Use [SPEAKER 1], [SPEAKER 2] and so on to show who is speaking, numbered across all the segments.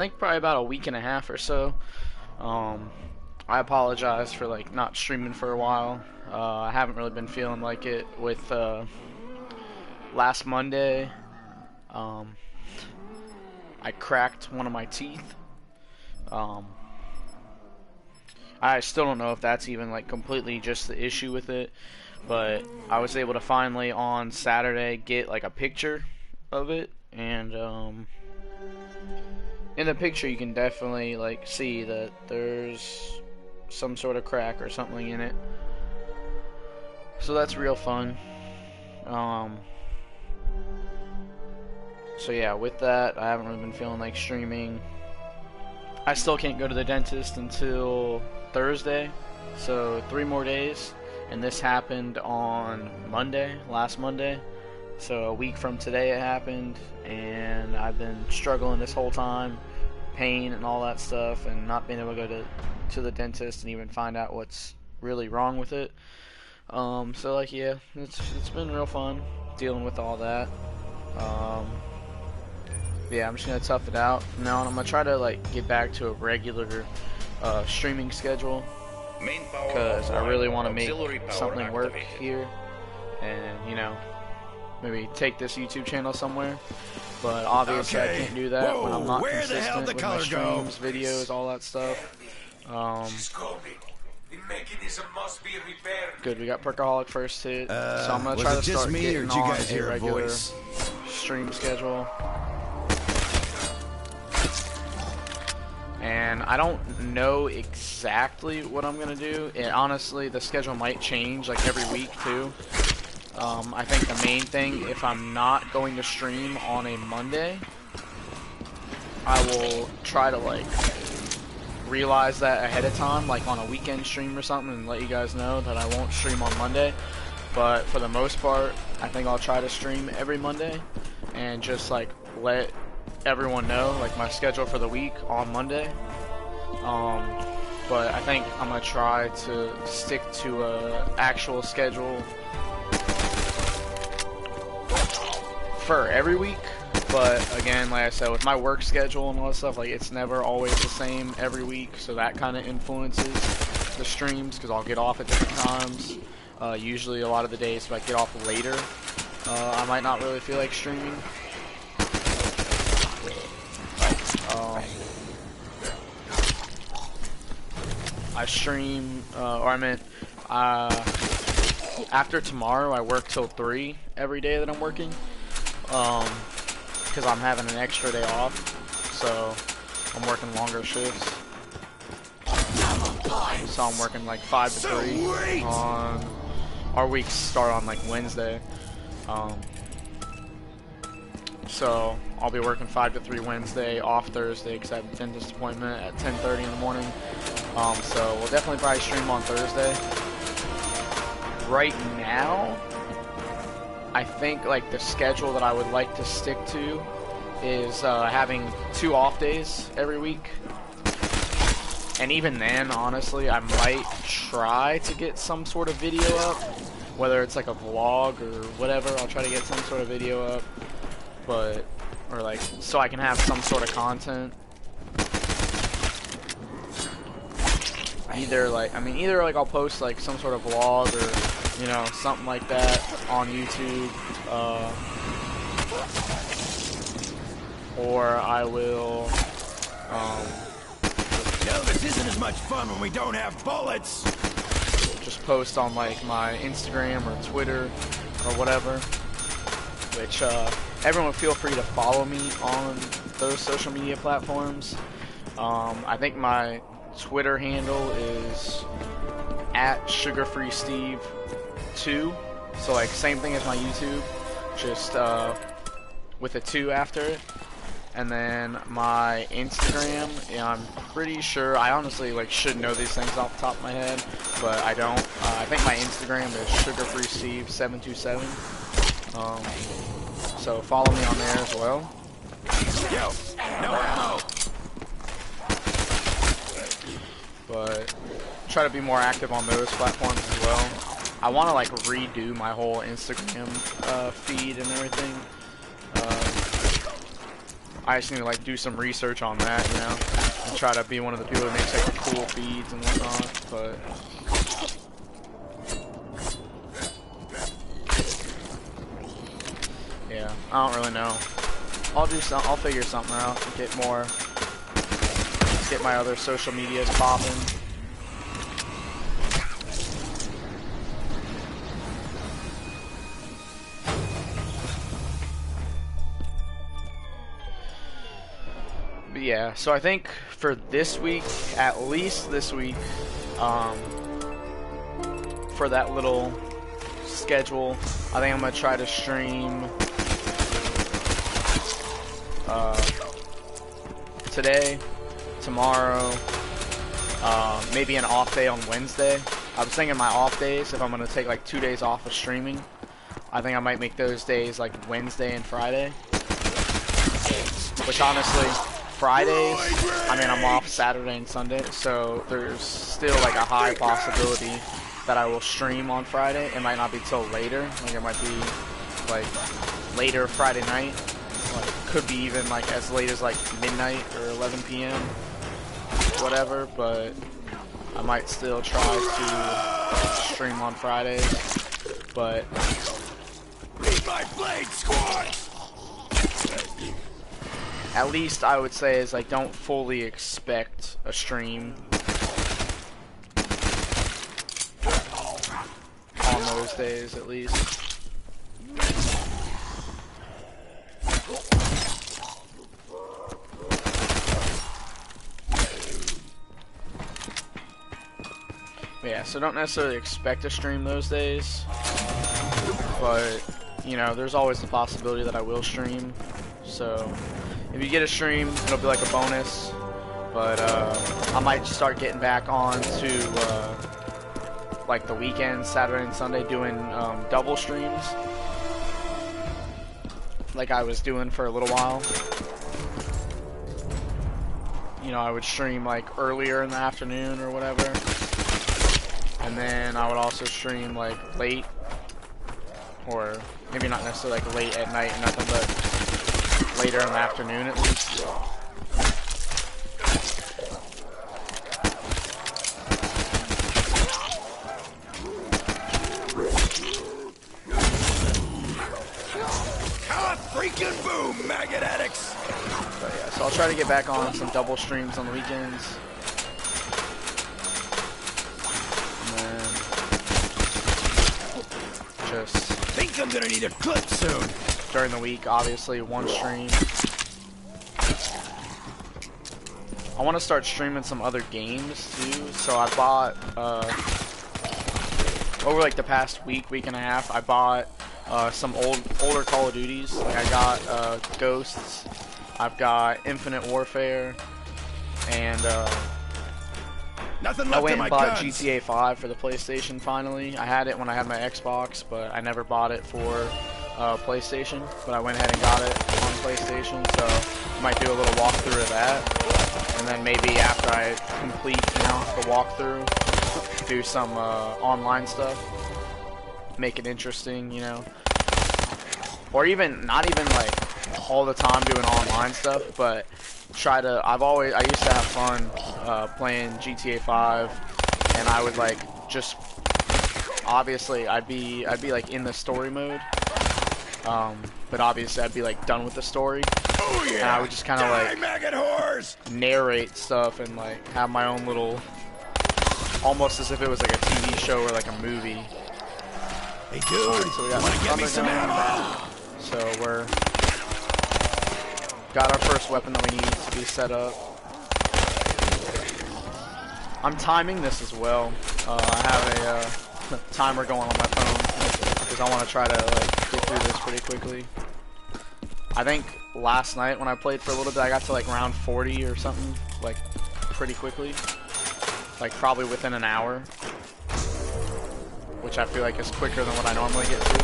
[SPEAKER 1] I think probably about a week and a half or so. Um, I apologize for like not streaming for a while. I haven't really been feeling like it with last Monday. Um, I cracked one of my teeth. Um, I still don't know if that's even like completely just the issue with it, but I was able to finally on Saturday get like a picture of it, and in the picture you can definitely like see that there's some sort of crack or something in it. So that's real fun. Um, so yeah, with that, I haven't really been feeling like streaming. I still can't go to the dentist until Thursday, so 3 more days. And this happened on Monday, last Monday. So a week from today it happened, and I've been struggling this whole time, pain and all that stuff, and not being able to go to the dentist and even find out what's really wrong with it. So like yeah, it's been real fun dealing with all that. Um, yeah, I'm just gonna tough it out from now on. I'm gonna try to like get back to a regular streaming schedule because I really want to make something work here, and you know, maybe take this YouTube channel somewhere. But obviously I can't do that when I'm not consistent with my streams, videos, all that stuff. Good, we got Perkaholic first hit, so I'm gonna try to start getting on a regular stream schedule. And I don't know exactly what I'm gonna do. And honestly, the schedule might change like every week too. I think the main thing, if I'm not going to stream on a Monday, I will try to like realize that ahead of time, like on a weekend stream or something, and let you guys know that I won't stream on Monday. But for the most part, I think I'll try to stream every Monday and just like let everyone know like my schedule for the week on Monday. But I think I'm gonna try to stick to a actual schedule for every week. But again, like I said, with my work schedule and all that stuff, like it's never always the same every week, so that kind of influences the streams because I'll get off at different times. Usually a lot of the days if I get off later, I might not really feel like streaming. I stream, or I meant, after tomorrow I work till 3 every day that I'm working, because I'm having an extra day off, so I'm working longer shifts. So I'm working like 5 to 3 on, our weeks start on like Wednesday. So I'll be working 5 to 3 Wednesday, off Thursday because I have a dentist appointment at 10:30 in the morning. So we'll definitely probably stream on Thursday. Right now, I think like the schedule that I would like to stick to is having 2 off days every week. And even then, honestly, I might try to get some sort of video up, whether it's like a vlog or whatever. I'll try to get some sort of video up. But, or like, so I can have some sort of content. Either like, either like I'll post like some sort of vlog or, you know, something like that on YouTube, or I will,
[SPEAKER 2] no, this isn't as much fun when we don't have bullets!
[SPEAKER 1] Just post on like my Instagram or Twitter or whatever, which, everyone feel free to follow me on those social media platforms. I think my Twitter handle is @SugarFreeSteve2. So like same thing as my YouTube, just with a 2 after it. And then my Instagram, I'm pretty sure, I honestly like should know these things off the top of my head, but I don't. I think my Instagram is SugarFreeSteve727. So follow me on there as well.
[SPEAKER 2] Yo, no ammo.
[SPEAKER 1] But try to be more active on those platforms as well. I want to like redo my whole Instagram feed and everything. I just need to like do some research on that, you know, and try to be one of the people that makes like the cool feeds and whatnot. But yeah, I don't really know. I'll figure something out. Get my other social medias popping. But yeah, so I think for this week, at least this week, for that little schedule, I think I'm gonna try to stream today, tomorrow, maybe an off day on Wednesday. I was thinking my off days, if I'm gonna take like 2 days off of streaming, I think I might make those days like Wednesday and Friday. Which honestly, Fridays, I mean, I'm off Saturday and Sunday, so there's still like a high possibility that I will stream on Friday. It might not be till later, like it might be like later Friday night, like, could be even like as late as like midnight or 11 p.m. whatever, but I might still try to stream on Fridays, but
[SPEAKER 2] Beat my blade, squad!
[SPEAKER 1] at least I would say is like don't fully expect a stream on those days at least. Yeah, so don't necessarily expect to stream those days, but you know, there's always the possibility that I will stream. So if you get a stream, it'll be like a bonus, but I might start getting back on to like the weekends, Saturday and Sunday, doing double streams like I was doing for a little while. You know, I would stream like earlier in the afternoon or whatever, and then I would also stream like late, or maybe not necessarily like late at night, nothing, but later in the afternoon at least.
[SPEAKER 2] Freaking boom, maggot addicts!
[SPEAKER 1] But yeah, so I'll try to get back on some double streams on the weekends. And then just
[SPEAKER 2] Think I'm gonna need a clip soon.
[SPEAKER 1] during the week, obviously, one stream. I want to start streaming some other games too, so I bought, over like the past week and a half, I bought some older Call of Duties. Like I got Ghosts, I've got Infinite Warfare, and
[SPEAKER 2] Nothing left
[SPEAKER 1] I went
[SPEAKER 2] of my
[SPEAKER 1] and bought
[SPEAKER 2] guns.
[SPEAKER 1] GTA 5 for the PlayStation finally. I had it when I had my Xbox, but I never bought it for PlayStation. But I went ahead and got it on PlayStation, so I might do a little walkthrough of that. And then maybe after I complete, you know, the walkthrough, do some online stuff. Make it interesting, you know. Or even, not even like all the time doing online stuff, but try to, I used to have fun playing GTA 5, and I would like just, obviously I'd be like in the story mode, but obviously I'd be like done with the story.
[SPEAKER 2] Oh yeah!
[SPEAKER 1] And I would just kind of like
[SPEAKER 2] maggot whores!
[SPEAKER 1] narrate stuff and like have my own little, almost as if it was like a TV show or like a movie.
[SPEAKER 2] Hey dude,
[SPEAKER 1] So we got
[SPEAKER 2] wanna get me
[SPEAKER 1] Thunder
[SPEAKER 2] some
[SPEAKER 1] Gun.
[SPEAKER 2] ammo?
[SPEAKER 1] So we're got our first weapon that we need to be set up. I'm timing this as well. I have a timer going on my phone because I want to try to like get through this pretty quickly. I think last night when I played for a little bit, I got to like round 40 or something, like pretty quickly, like probably within an hour, which I feel like is quicker than what I normally get to.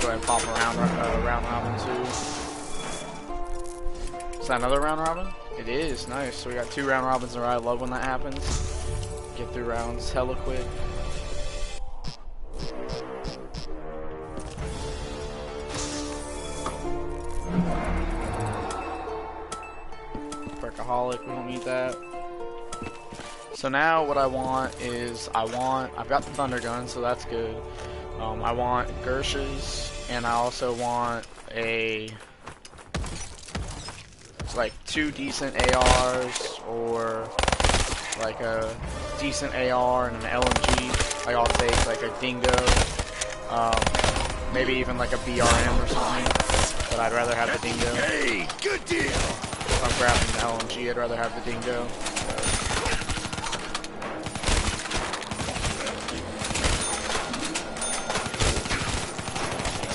[SPEAKER 1] Go ahead and pop around round robin too. Is that another round robin? It is, nice. So we got 2 round robins in a row. I love when that happens. Get through rounds hella quick. Perkaholic, we don't need that. So now what I want is, I've got the Thunder Gun, so that's good. I want Gersh's, and I also want like 2 decent ARs, or like a decent AR and an LMG. Like I'll take like a Dingo, maybe even like a BRM or something, but I'd rather have the Dingo.
[SPEAKER 2] Hey, good deal.
[SPEAKER 1] If I'm grabbing the LMG, I'd rather have the Dingo.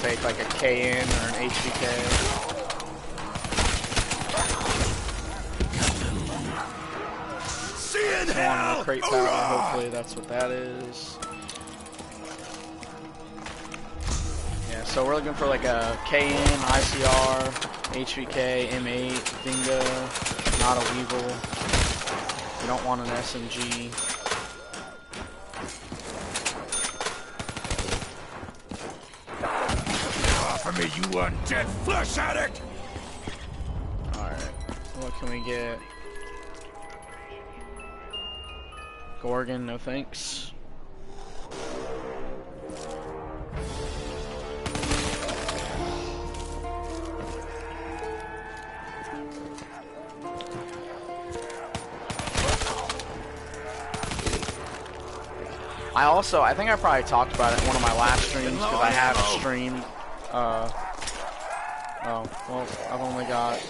[SPEAKER 1] Take like a KN or an HVK.
[SPEAKER 2] See you in
[SPEAKER 1] So
[SPEAKER 2] hell.
[SPEAKER 1] on a crate power, hopefully that's what that is. Yeah, so we're looking for like a KN, ICR, HVK, M8, Dingo, not a Weevil. You don't want an SMG.
[SPEAKER 2] Offer me, you undead flesh addict.
[SPEAKER 1] Alright, what can we get? Gorgon, no thanks. I think I probably talked about it in one of my last streams, because I have streamed, oh, well, I've only got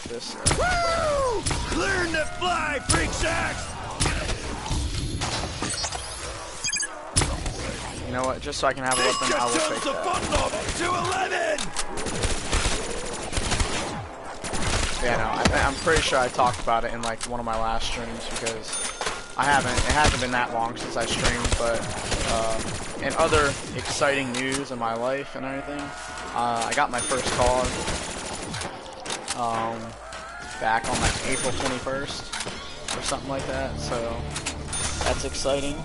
[SPEAKER 1] this.
[SPEAKER 2] Woo! Learn to fly, freak sacks.
[SPEAKER 1] You know what, just so I can have a weapon, I will take
[SPEAKER 2] the
[SPEAKER 1] that.
[SPEAKER 2] button off to 11.
[SPEAKER 1] Yeah, no, I'm pretty sure I talked about it in like one of my last streams, because it hasn't been that long since I streamed, but in other exciting news in my life and everything, I got my first car back on like April 21st or something like that, so that's exciting.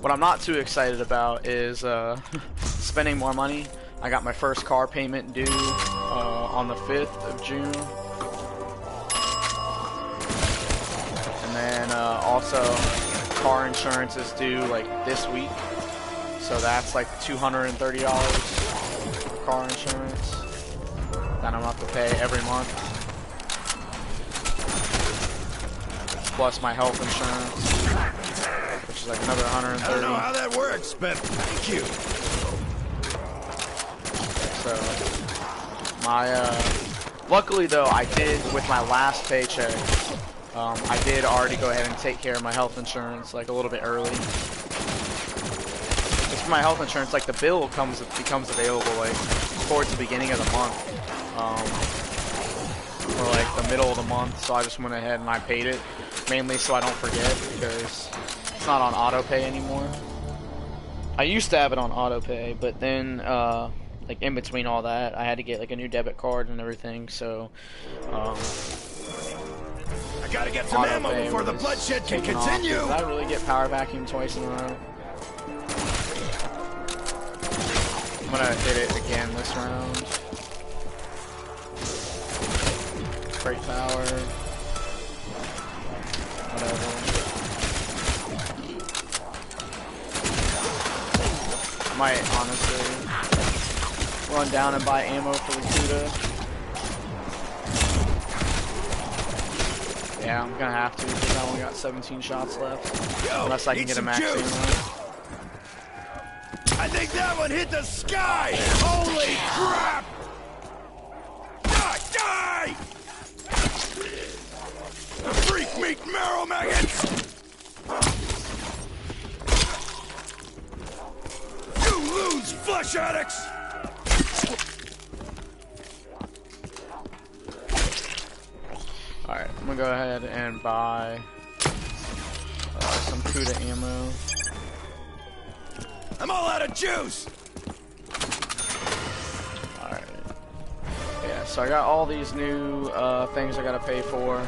[SPEAKER 1] What I'm not too excited about is spending more money. I got my first car payment due on the 5th of June. And then also car insurance is due like this week. So that's like $230 for car insurance that I'm gonna have to pay every month. Plus my health insurance, which is like another $130.
[SPEAKER 2] I don't know how that works, but thank you.
[SPEAKER 1] So my luckily though, I did with my last paycheck, I did already go ahead and take care of my health insurance like a little bit early. Just for my health insurance, like the bill becomes available like towards the beginning of the month, or like the middle of the month. So I just went ahead and I paid it, mainly so I don't forget, because it's not on auto pay anymore. I used to have it on auto pay, but then like in between all that, I had to get like a new debit card and everything. So
[SPEAKER 2] I gotta get some ammo before the bloodshed can continue.
[SPEAKER 1] Did I really get power vacuum twice in a row? I'm gonna hit it again this round. Great power. Whatever. I might honestly run down and buy ammo for the Cuda. Yeah, I'm gonna have to, because I only got 17 shots left. Unless I can get a max ammo.
[SPEAKER 2] I think that one hit the sky! Holy crap! Die! Die! The freak meat marrow maggots! You lose, flesh addicts!
[SPEAKER 1] Alright, I'm gonna go ahead and buy some Cuda ammo.
[SPEAKER 2] I'm all out of juice!
[SPEAKER 1] Alright. Yeah, so I got all these new things I gotta pay for.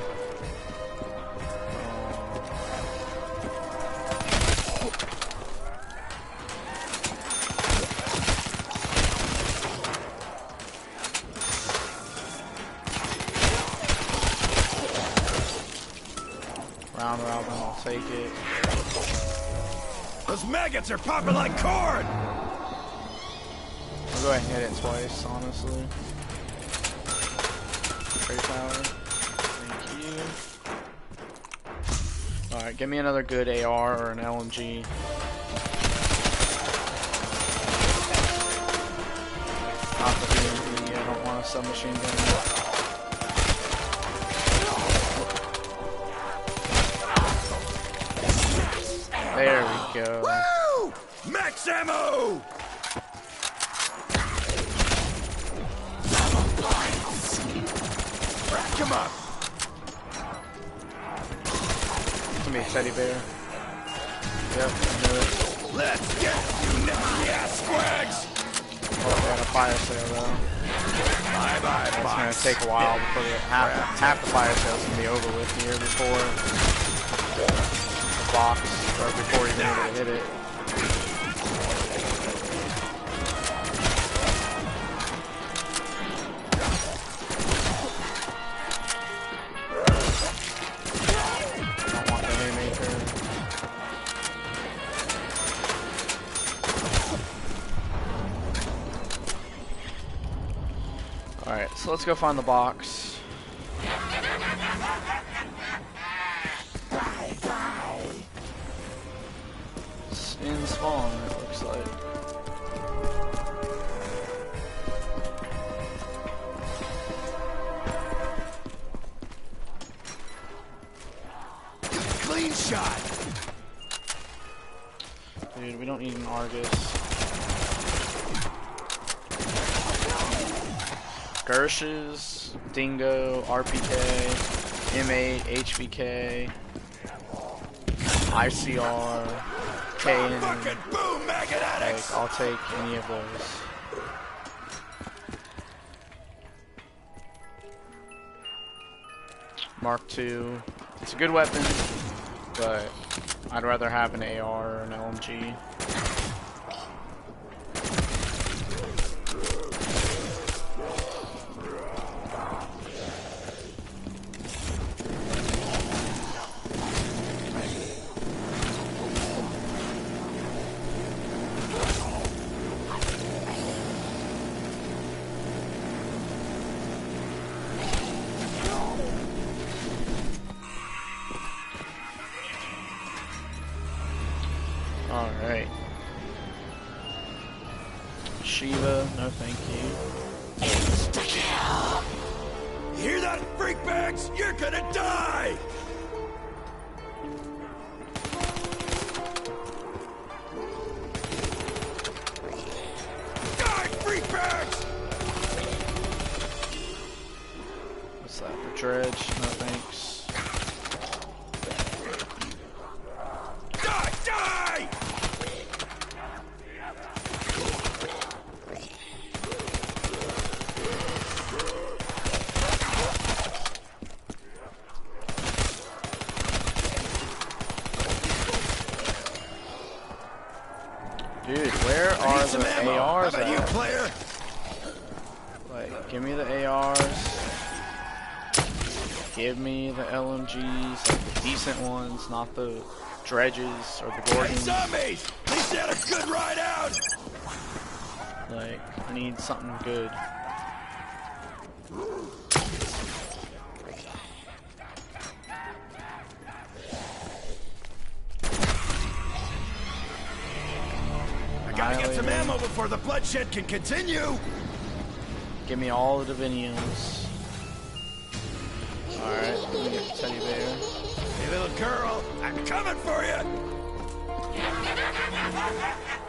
[SPEAKER 1] round robin, I'll take it.
[SPEAKER 2] Those maggots are popping like corn!
[SPEAKER 1] I'll go ahead and hit it twice, honestly. Trade power. Thank you. Alright, give me another good AR or an LMG. Not the BMP, I don't want a submachine gun. There we go.
[SPEAKER 2] Woo! Max ammo! Come on!
[SPEAKER 1] It's gonna be a teddy bear. Yep, I knew it.
[SPEAKER 2] Let's get you nasty ass squags!
[SPEAKER 1] Oh, they had a fire sale though.
[SPEAKER 2] Bye bye,
[SPEAKER 1] It's
[SPEAKER 2] Vacs.
[SPEAKER 1] gonna take a while before half the fire sale's gonna be over with here before the box, or before you're able to hit it. Don't want the haymaker. Alright, so let's go find the box. It's in spawn, it looks like.
[SPEAKER 2] Clean shot!
[SPEAKER 1] Dude, we don't need an Argus. Gershes, Dingo, RPK, M8, HVK, ICR, K,
[SPEAKER 2] Fucking boom, maggot addicts!
[SPEAKER 1] I'll take any of those. Mark II. It's a good weapon, but I'd rather have an AR or an LMG. Alright. Shiva, no thank you.
[SPEAKER 2] You hear that, freak bags? You're gonna die! Die, freak bags!
[SPEAKER 1] What's that? The dredge? No thanks.
[SPEAKER 2] Die, die!
[SPEAKER 1] Dude, where are
[SPEAKER 2] Some
[SPEAKER 1] the
[SPEAKER 2] ammo.
[SPEAKER 1] ARs
[SPEAKER 2] How about you,
[SPEAKER 1] at?
[SPEAKER 2] player?
[SPEAKER 1] Like, give me the ARs. Give me the LMGs, like the decent ones, not the dredges or the
[SPEAKER 2] Hey,
[SPEAKER 1] Gorgons.
[SPEAKER 2] zombies! At least they had a good ride out!
[SPEAKER 1] Like, I need something good.
[SPEAKER 2] I gotta get some ammo before the bloodshed can continue!
[SPEAKER 1] Give me all the Diviniums. Alright, let me get the teddy bear.
[SPEAKER 2] Hey, little girl, I'm coming for you!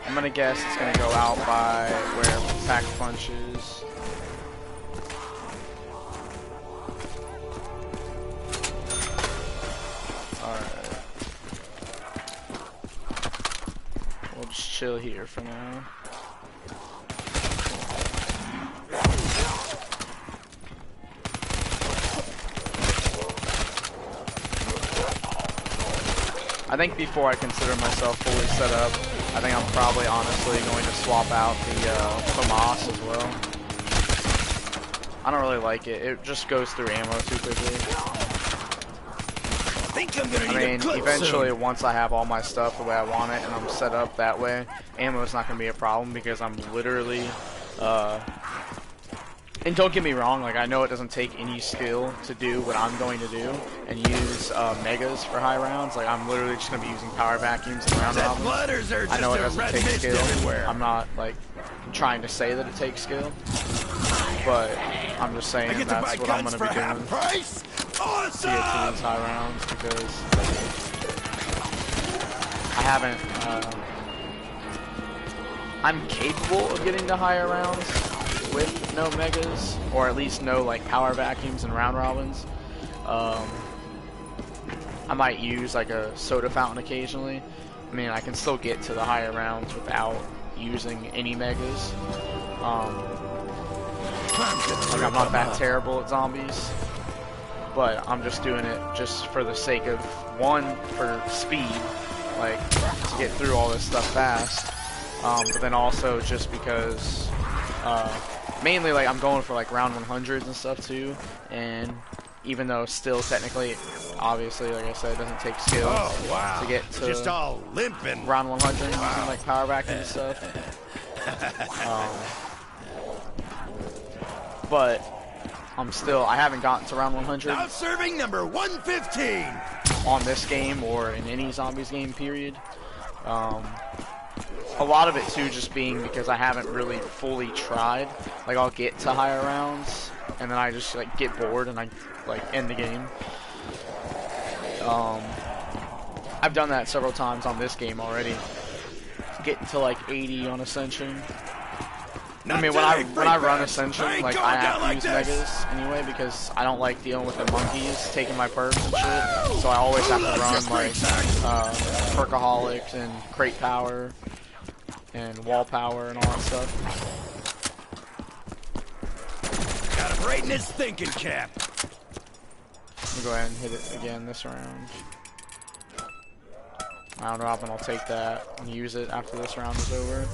[SPEAKER 1] I'm gonna guess it's gonna go out by where Pack Punch is. Alright. We'll just chill here for now. I think before I consider myself fully set up, I think I'm probably honestly going to swap out the FAMAS as well. I don't really like it. It just goes through ammo too quickly.
[SPEAKER 2] think I'm gonna
[SPEAKER 1] I
[SPEAKER 2] need a
[SPEAKER 1] mean,
[SPEAKER 2] clip
[SPEAKER 1] eventually,
[SPEAKER 2] soon.
[SPEAKER 1] once I have all my stuff the way I want it and I'm set up that way, ammo is not going to be a problem because I'm literally, and don't get me wrong, like I know it doesn't take any skill to do what I'm going to do and use megas for high rounds. Like I'm literally just going to be using power vacuums and round robins.
[SPEAKER 2] Letters are
[SPEAKER 1] I
[SPEAKER 2] just
[SPEAKER 1] know it
[SPEAKER 2] a
[SPEAKER 1] doesn't
[SPEAKER 2] red
[SPEAKER 1] take
[SPEAKER 2] mist
[SPEAKER 1] skill.
[SPEAKER 2] everywhere.
[SPEAKER 1] I'm not like trying to say that it takes skill, but I'm just saying
[SPEAKER 2] I get to buy
[SPEAKER 1] that's what I'm
[SPEAKER 2] guns
[SPEAKER 1] going to
[SPEAKER 2] for
[SPEAKER 1] be doing
[SPEAKER 2] half price.
[SPEAKER 1] to get to
[SPEAKER 2] Awesome!
[SPEAKER 1] these high rounds because I haven't. I'm capable of getting to higher rounds with no megas, or at least no like power vacuums and round robins. I might use like a soda fountain occasionally. I mean, I can still get to the higher rounds without using any megas. Like I'm not that terrible at zombies, but I'm just doing it just for the sake of one, for speed, like to get through all this stuff fast. But then also just because, mainly like I'm going for like round 100s and stuff too, and even though still technically, obviously, like I said, it doesn't take skill to get to
[SPEAKER 2] just all limping.
[SPEAKER 1] round 100 using like power vacuum and stuff. But I haven't gotten to round 100
[SPEAKER 2] Now serving number 115
[SPEAKER 1] on this game or in any zombies game period. A lot of it too just being because I haven't really fully tried. Like I'll get to higher rounds and then I just like get bored and I like end the game. I've done that several times on this game already. Get to like 80 on Ascension. I mean, when I run Ascension, like I have to use megas anyway because I don't like dealing with the monkeys taking my perks and shit. So I always have to run like perkaholics and crate power and wall power and all that stuff.
[SPEAKER 2] Got him right in his thinking cap.
[SPEAKER 1] I'll go ahead and hit it again this round. Round robin, I'll take that and use it after this round is over.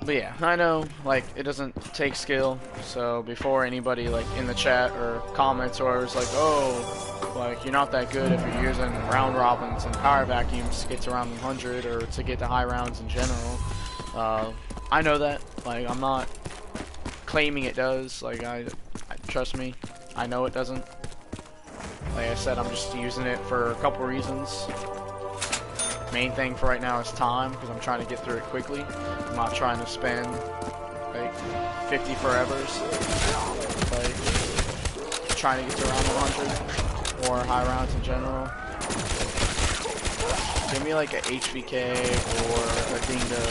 [SPEAKER 1] But yeah, I know, like, it doesn't take skill, so before anybody, like, in the chat or comments or is like, oh, like, you're not that good if you're using round robins and power vacuums to get to round 100 or to get to high rounds in general. I know that, like, I'm not claiming it does, like, I trust me, I know it doesn't. Like I said, I'm just using it for a couple reasons. Main thing for right now is time, because I'm trying to get through it quickly. I'm not trying to spend like 50 forevers, like trying to get to around 100 or high rounds in general. Give me like a HVK or a dingo.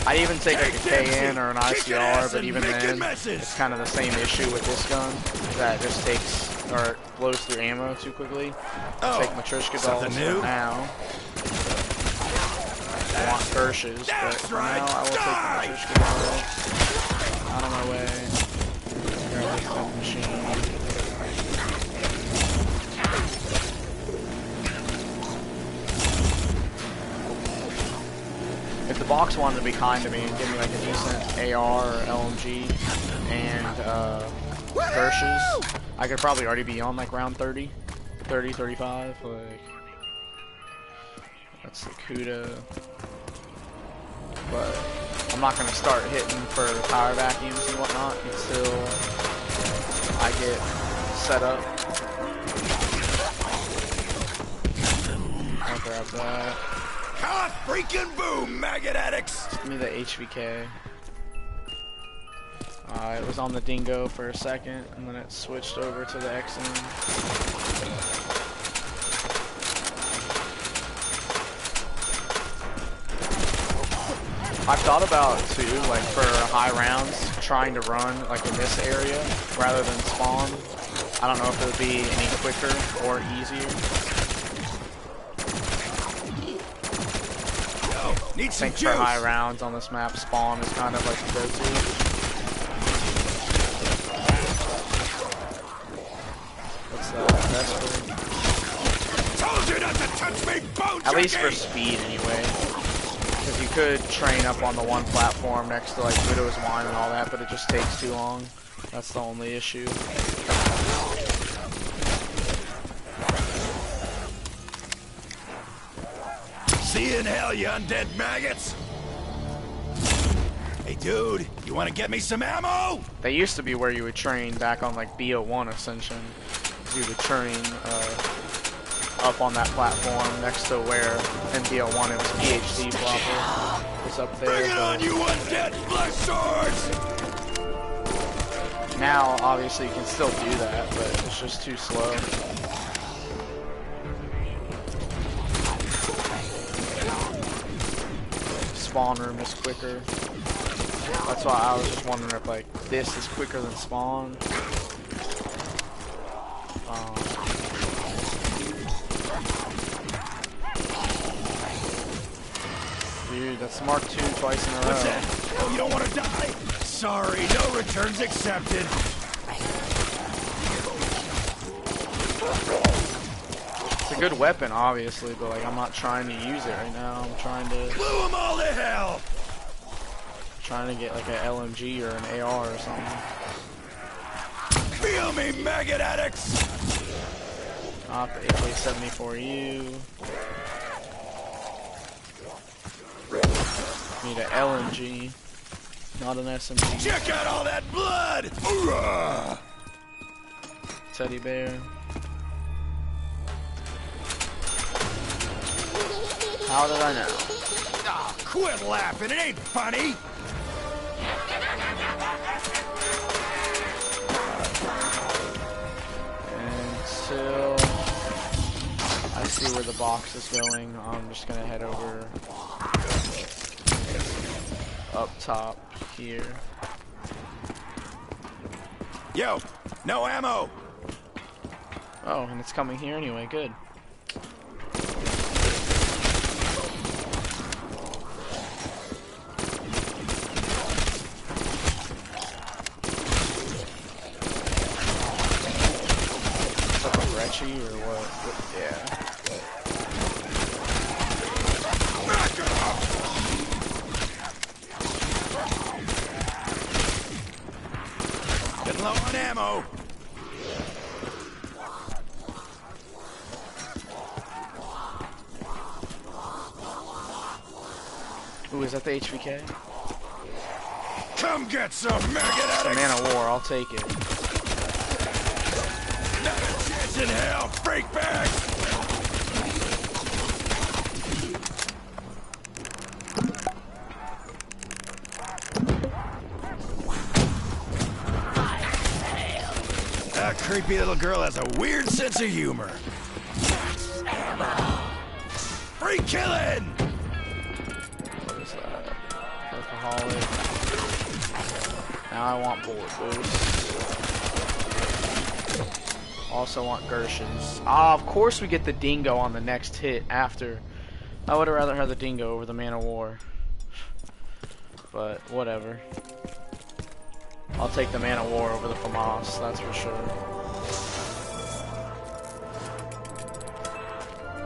[SPEAKER 1] I'd even take like a KN or an ICR, but even then, it's kind of the same issue with this gun, that it just takes, or it blows through ammo too quickly. I'll take Matryoshka dolls for now. I want Kirsches, but for now I will take the Matryoshka dolls. Out of my way. Grab this big machine. If the box wanted to be kind to me and give me like a decent AR or LMG and Kirsches, I could probably already be on like round 30, 35, like, that's the Cuda, but I'm not going to start hitting for power vacuums and whatnot until I get set up. I'll grab that.
[SPEAKER 2] Ah, freaking boom, maggot addicts!
[SPEAKER 1] Give me the HVK. It was on the Dingo for a second, and then it switched over to the XM. I've thought about, too, like, for high rounds, trying to run, like, in this area, rather than spawn. I don't know if it would be any quicker or easier. I think for high rounds on this map, spawn is kind of like the go-to. What's that? That's cool.
[SPEAKER 2] Watch me bone
[SPEAKER 1] At least for
[SPEAKER 2] turkey!
[SPEAKER 1] speed, anyway. Because you could train up on the one platform next to like Widow's Wine and all that, but it just takes too long. That's the only issue.
[SPEAKER 2] See you in hell, you undead maggots! Hey dude, you wanna get me some ammo?
[SPEAKER 1] They used to be where you would train back on like BO1 Ascension. You would train up on that platform next to where in BO1 it was PhD flopper. It's up there.
[SPEAKER 2] Bring it on, you undead flesh swords!
[SPEAKER 1] Now, obviously, you can still do that, but it's just too slow. Spawn room is quicker. That's why I was just wondering if like this is quicker than spawn. Dude, that's Mark II twice in a row.
[SPEAKER 2] What's that? Oh, you don't want to die? Sorry, no returns accepted.
[SPEAKER 1] It's a good weapon, obviously, but like I'm not trying to use it right now. I'm trying to
[SPEAKER 2] Blew them all to hell!
[SPEAKER 1] get like an LMG or an AR or something.
[SPEAKER 2] Feel me, maggot addicts!
[SPEAKER 1] Not the AK-74U. Need an LMG, not an SMG.
[SPEAKER 2] Check out all that blood! Hoorah!
[SPEAKER 1] Teddy bear. How did I know?
[SPEAKER 2] Ah, quit laughing, it ain't funny!
[SPEAKER 1] Until I see where the box is going, I'm just gonna head over up top here.
[SPEAKER 2] Yo, no ammo!
[SPEAKER 1] Oh, and it's coming here anyway, good. Or what? Yeah.
[SPEAKER 2] Getting low on ammo.
[SPEAKER 1] Ooh, is that the HVK?
[SPEAKER 2] Come get some maggot
[SPEAKER 1] It's a
[SPEAKER 2] addicts!
[SPEAKER 1] Man of War, I'll take it.
[SPEAKER 2] In hell, freak bags! That creepy little girl has a weird sense of humor. Free killing!
[SPEAKER 1] What is that? Alcoholic. Now I want bullet boost. Also want Gershons. Ah, of course we get the dingo on the next hit after. I would have rather had the dingo over the Man of War. But, whatever. I'll take the Man of War over the FAMAS, that's for sure.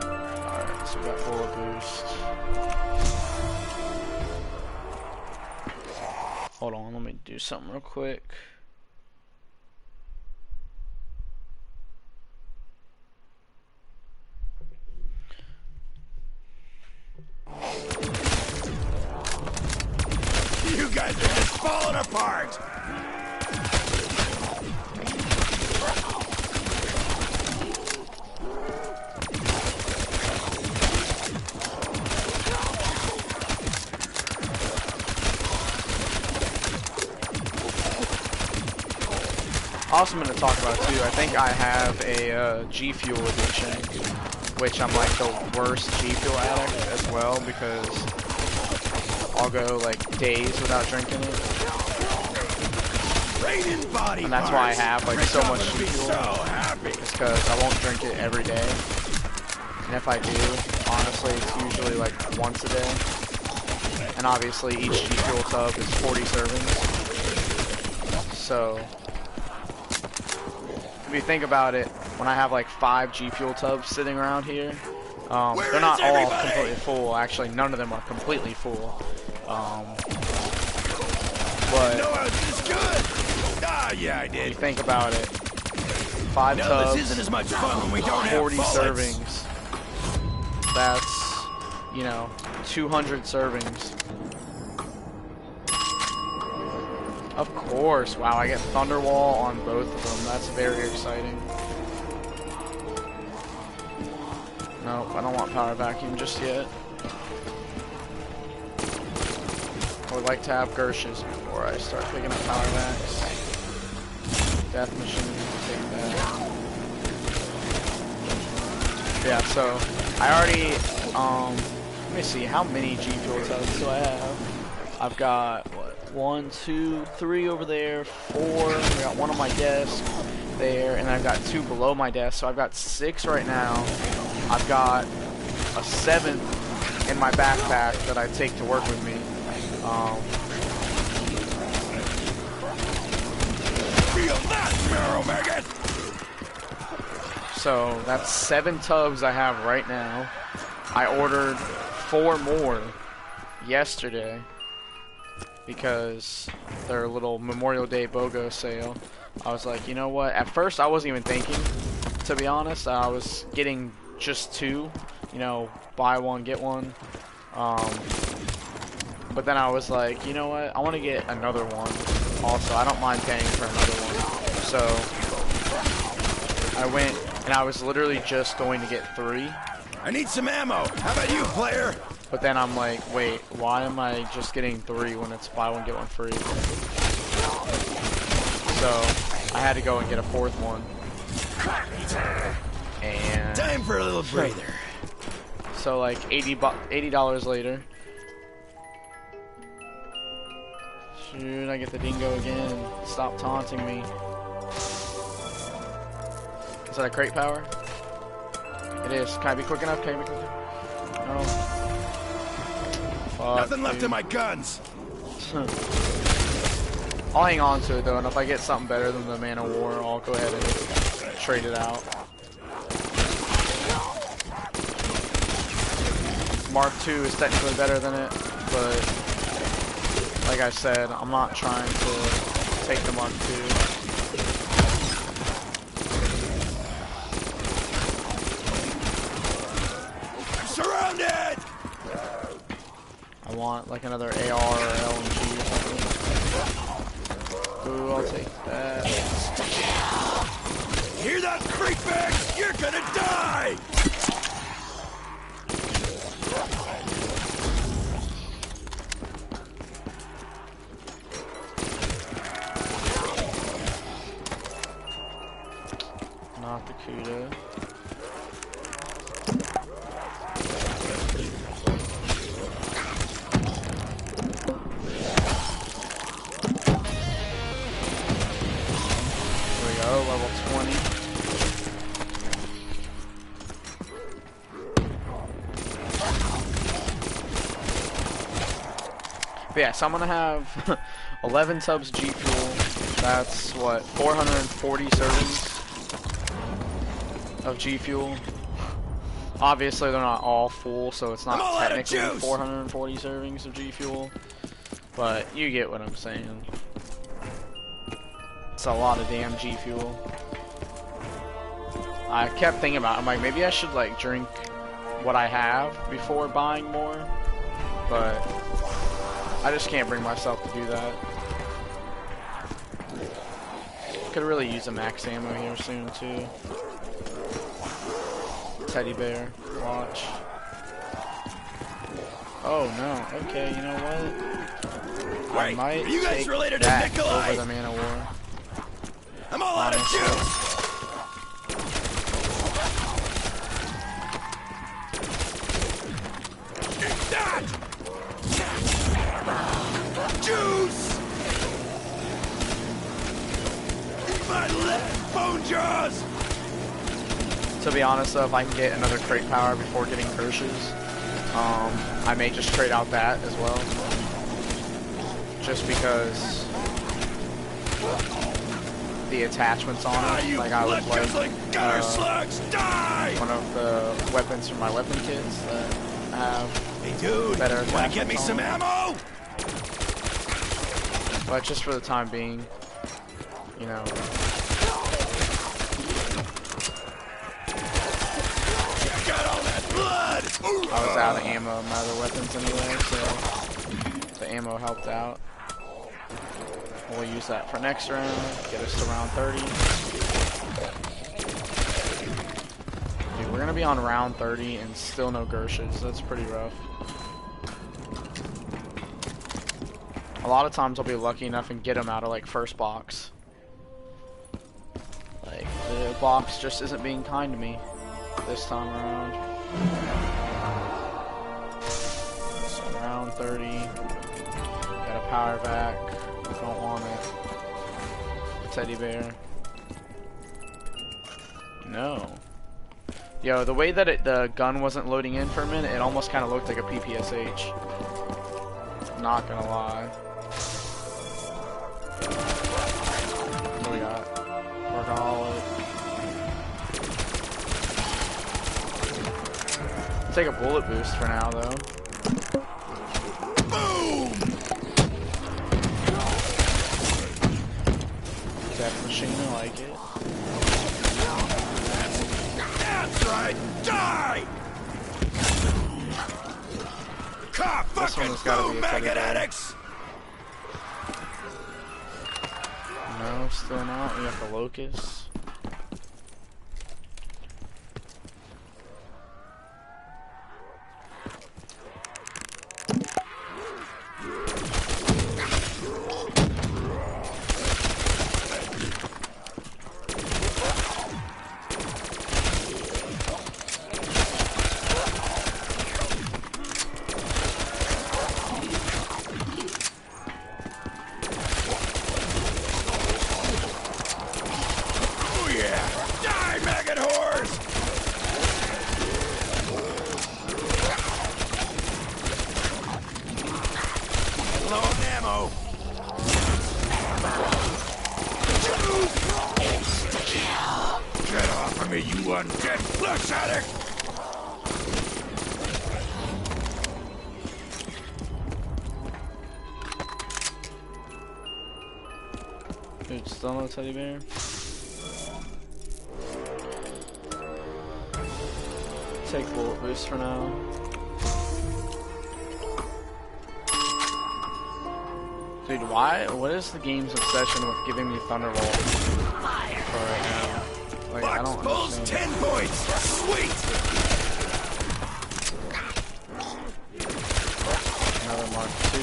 [SPEAKER 1] Alright, so we got bullet boost. Hold on, let me do something real quick.
[SPEAKER 2] You guys are just falling apart!
[SPEAKER 1] Also, I'm going to talk about too, I think I have a G Fuel addiction, which I'm like the worst G Fuel addict as well, because I'll go like days without drinking it. And that's why I have like so much G Fuel. It's because I won't drink it every day. And if I do, honestly, it's usually like once a day. And obviously each G Fuel tub is 40 servings. So if you think about it, when I have like 5 G Fuel tubs sitting around here, They're not all completely full. Actually, none of them are completely full. But
[SPEAKER 2] No, I was this good. Ah, yeah, I did.
[SPEAKER 1] you think about it. 5 tubs,
[SPEAKER 2] this isn't as much fun when we don't
[SPEAKER 1] 40
[SPEAKER 2] have bullets.
[SPEAKER 1] servings. That's, you know, 200 servings. Of course. Wow, I get Thunderwall on both of them. That's very exciting. Nope, I don't want Power Vacuum just yet. I would like to have Gershes before I start picking up Power Vacs. Death Machine, take that. Yeah, so I already, let me see, how many G Fuel tubs do I have? I've got, what, 1, 2, 3 over there, 4, I got 1 on my desk there, and I've got 2 below my desk, so I've got 6 right now. I've got a 7th in my backpack that I take to work with me.
[SPEAKER 2] Feel that, Marrow Maggot!
[SPEAKER 1] So that's 7 tubs I have right now. I ordered 4 more yesterday because their little Memorial Day BOGO sale. I was like, you know what? At first I wasn't even thinking, to be honest. I was getting just 2, you know, buy one, get one. But then I was like, you know what? I want to get another one. Also, I don't mind paying for another one. So I went, and I was literally just going to get 3.
[SPEAKER 2] I need some ammo. How about you, player?
[SPEAKER 1] But then I'm like, wait, why am I just getting 3 when it's buy one, get one free? So I had to go and get a 4th one. And
[SPEAKER 2] Time for a little breather.
[SPEAKER 1] so like $80 later. Shoot, I get the dingo again. Stop taunting me. Is that a crate power? It is. Can I be quick enough? Can I be quick enough? No. Fuck,
[SPEAKER 2] Nothing left
[SPEAKER 1] dude.
[SPEAKER 2] of my guns.
[SPEAKER 1] I'll hang on to it though, and if I get something better than the Man of War, I'll go ahead and trade it out. Mark II is technically better than it, but like I said, I'm not trying to take the Mark II.
[SPEAKER 2] I'm surrounded!
[SPEAKER 1] I want like another AR or LMG or something. Ooh, I'll take that.
[SPEAKER 2] Hear that, freakbag? You're gonna die!
[SPEAKER 1] Not the Kuda. Here we go, level 20. But yeah, so I'm gonna have 11 tubs G Fuel. That's what, 440 servings of G Fuel. Obviously they're not all full, so it's not technically 440 servings of G Fuel, but you get what I'm saying. It's a lot of damn G Fuel. I kept thinking about it, I'm like, maybe I should like drink what I have before buying more, but I just can't bring myself to do that. Could really use a max ammo here soon too. Teddy bear, watch. Oh no, okay, you know what? I
[SPEAKER 2] Wait,
[SPEAKER 1] might
[SPEAKER 2] are you guys
[SPEAKER 1] take
[SPEAKER 2] related to
[SPEAKER 1] that
[SPEAKER 2] Nikolai?
[SPEAKER 1] over the Man of War.
[SPEAKER 2] I'm all out of juice! Eat that! Juice! Eat my leg, bone jaws!
[SPEAKER 1] To be honest though, if I can get another crate power before getting Kirsch's, I may just trade out that as well. Just because the attachments on it. Like I would like one of the weapons from my weapon kits that have
[SPEAKER 2] hey dude,
[SPEAKER 1] better
[SPEAKER 2] wanna get me
[SPEAKER 1] attachments
[SPEAKER 2] some
[SPEAKER 1] on them.
[SPEAKER 2] ammo?
[SPEAKER 1] But just for the time being, you know.
[SPEAKER 2] Got all that blood.
[SPEAKER 1] I was out of ammo on my other weapons anyway, so the ammo helped out. We'll use that for next round, get us to round 30. Dude, we're gonna be on round 30 and still no Gershes. That's pretty rough. A lot of times I'll be lucky enough and get them out of like first box. Like the box just isn't being kind to me this time around. So round 30, got a power vac. Don't want it. Teddy bear. No. Yo, the way that the gun wasn't loading in for a minute, it almost kind of looked like a PPSH. Not gonna lie. What do we got? Workaholic. Take a bullet boost for now, though. Death machine, I like it.
[SPEAKER 2] That's right, die! Cop,
[SPEAKER 1] This one has got to be a teddy
[SPEAKER 2] maggot
[SPEAKER 1] bear.
[SPEAKER 2] addicts!
[SPEAKER 1] No, still not. We got the locust. Dude, still no teddy bear? Take bullet boost for now. Dude, why? What is the game's obsession with giving me Thunderbolt for right now? Like, I don't understand.
[SPEAKER 2] 10 points! Sweet!
[SPEAKER 1] Another Mark II.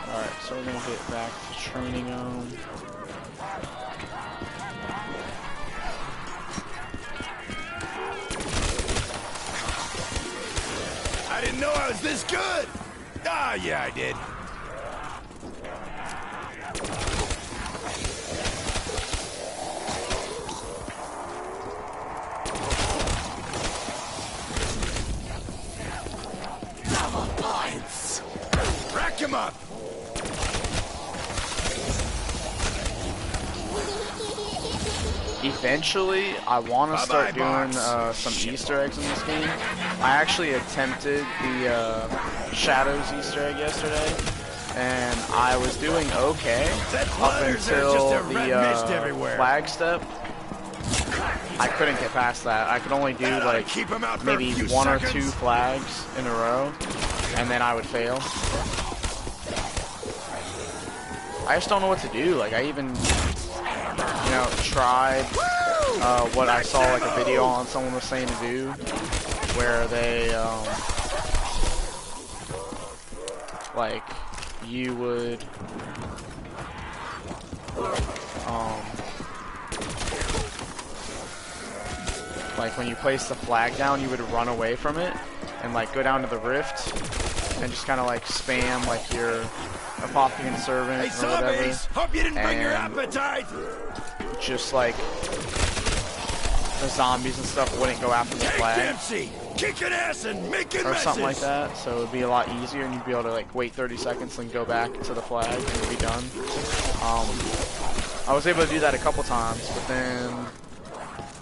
[SPEAKER 1] Alright, so we're gonna get back to training on.
[SPEAKER 2] I didn't know I was this good! Ah, yeah, I did. Double points! Rack him up!
[SPEAKER 1] Eventually, I want to start doing some Easter eggs in this game. I actually attempted the Shadows Easter egg yesterday, and I was doing okay up until the flag step. I couldn't get past that. I could only do like maybe one or two flags in a row, and then I would fail. I just don't know what to do. Like, I even, you know, tried what I saw like a video on someone was saying to do, where they like you would like when you place the flag down, you would run away from it and like go down to the rift and just kind of like spam like your Apothecary Servant or whatever.
[SPEAKER 2] Hope you didn't bring your appetite.
[SPEAKER 1] Just like the zombies and stuff wouldn't go after the flag.
[SPEAKER 2] kicking ass and making
[SPEAKER 1] or
[SPEAKER 2] messes.
[SPEAKER 1] something like that. So it would be a lot easier, and you'd be able to like wait 30 seconds and go back to the flag and it'd be done. I was able to do that a couple times, but then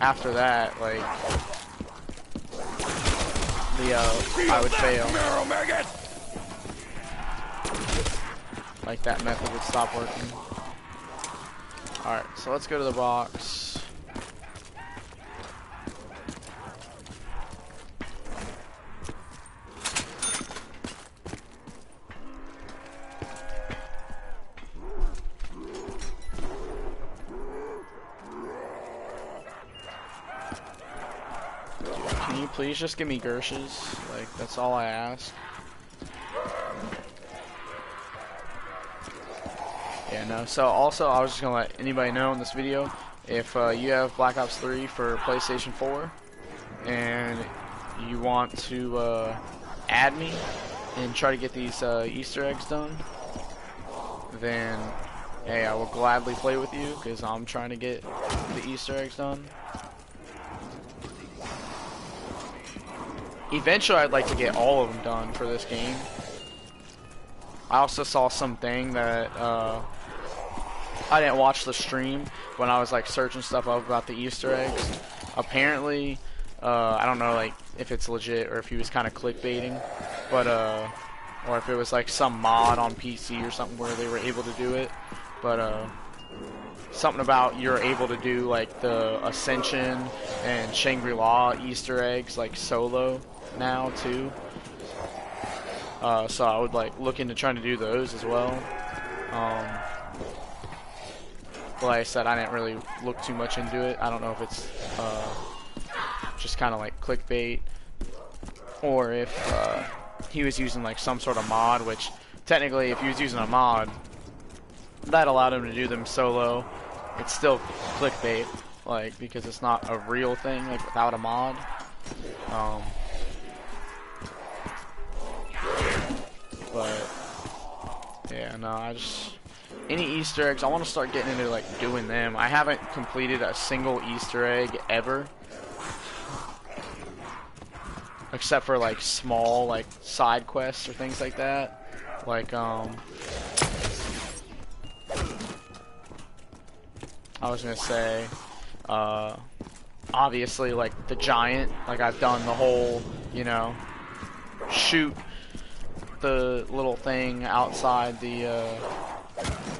[SPEAKER 1] after that, like I would fail. Like that method would stop working. Alright, so let's go to the box. Can you please just give me Gershes? Like, that's all I ask. Yeah, no. So also, I was just gonna let anybody know in this video, if you have Black Ops 3 for PlayStation 4 and you want to add me and try to get these Easter eggs done, then hey, I will gladly play with you because I'm trying to get the Easter eggs done. Eventually, I'd like to get all of them done for this game. I also saw something that I didn't watch the stream when I was like searching stuff up about the Easter eggs. Apparently, I don't know like if it's legit or if he was kind of clickbaiting, but or if it was like some mod on PC or something where they were able to do it. But something about you're able to do like the Ascension and Shangri-La Easter eggs like solo now too. So I would like look into trying to do those as well. But like I said, I didn't really look too much into it. I don't know if it's just kind of like clickbait, or if he was using like some sort of mod, which technically if he was using a mod that allowed him to do them solo, it's still clickbait, like, because it's not a real thing like without a mod. But yeah, no, I just any Easter eggs, I want to start getting into like doing them. I haven't completed a single Easter egg ever, except for like small like side quests or things like that. Like I was gonna say, obviously like the giant, like I've done the whole, you know, shoot the little thing outside the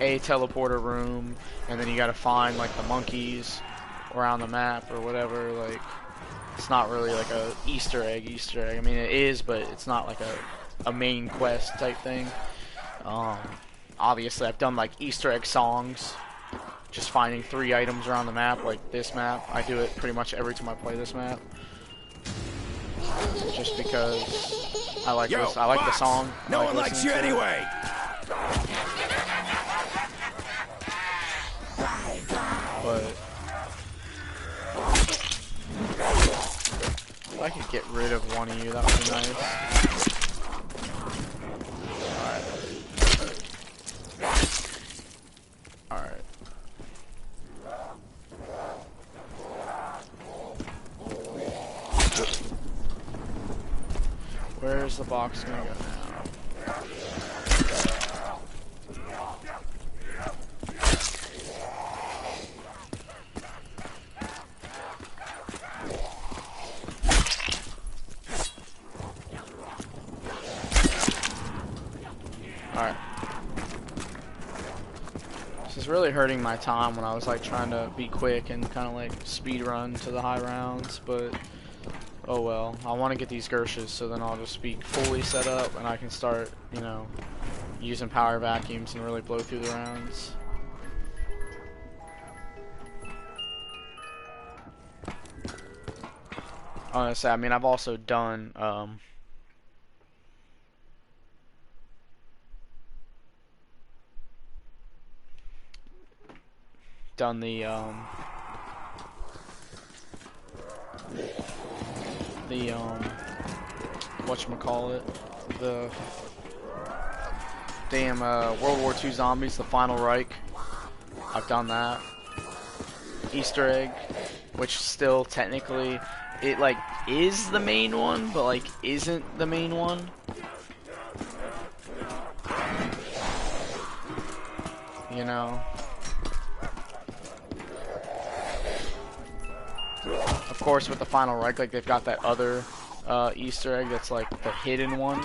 [SPEAKER 1] a teleporter room, and then you gotta find like the monkeys around the map or whatever. Like, it's not really like a Easter egg. I mean, it is, but it's not like a main quest type thing. Obviously, I've done like Easter egg songs, just finding 3 items around the map, like this map. I do it pretty much every time I play this map, just because I like this. I like the song.
[SPEAKER 2] No one likes you anyway.
[SPEAKER 1] But if I could get rid of one of you, that would be nice. Alright. Where's the box gonna go now? Alright. This is really hurting my time when I was like trying to be quick and kind of like speed run to the high rounds, but oh well. I want to get these Gershes, so then I'll just be fully set up and I can start, you know, using power vacuums and really blow through the rounds. Honestly, I mean, I've also done the whatchamacallit, the damn World War II zombies, the Final Reich. I've done that. Easter egg, which still technically it like is the main one, but like isn't the main one. You know? Of course, with the final right, like they've got that other Easter egg that's like the hidden one.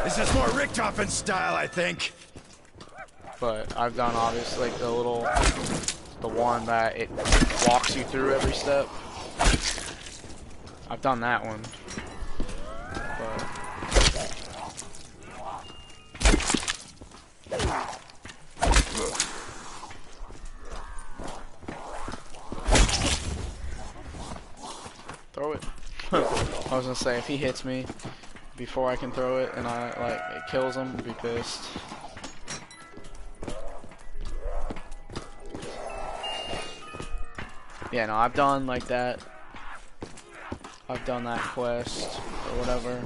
[SPEAKER 2] This is more Richtofen style, I think.
[SPEAKER 1] But I've done obviously like the one that it walks you through every step. I've done that one. But throw it. I was gonna say if he hits me before I can throw it and it kills him, I'd be pissed. Yeah, no, I've done like that. I've done that quest or whatever.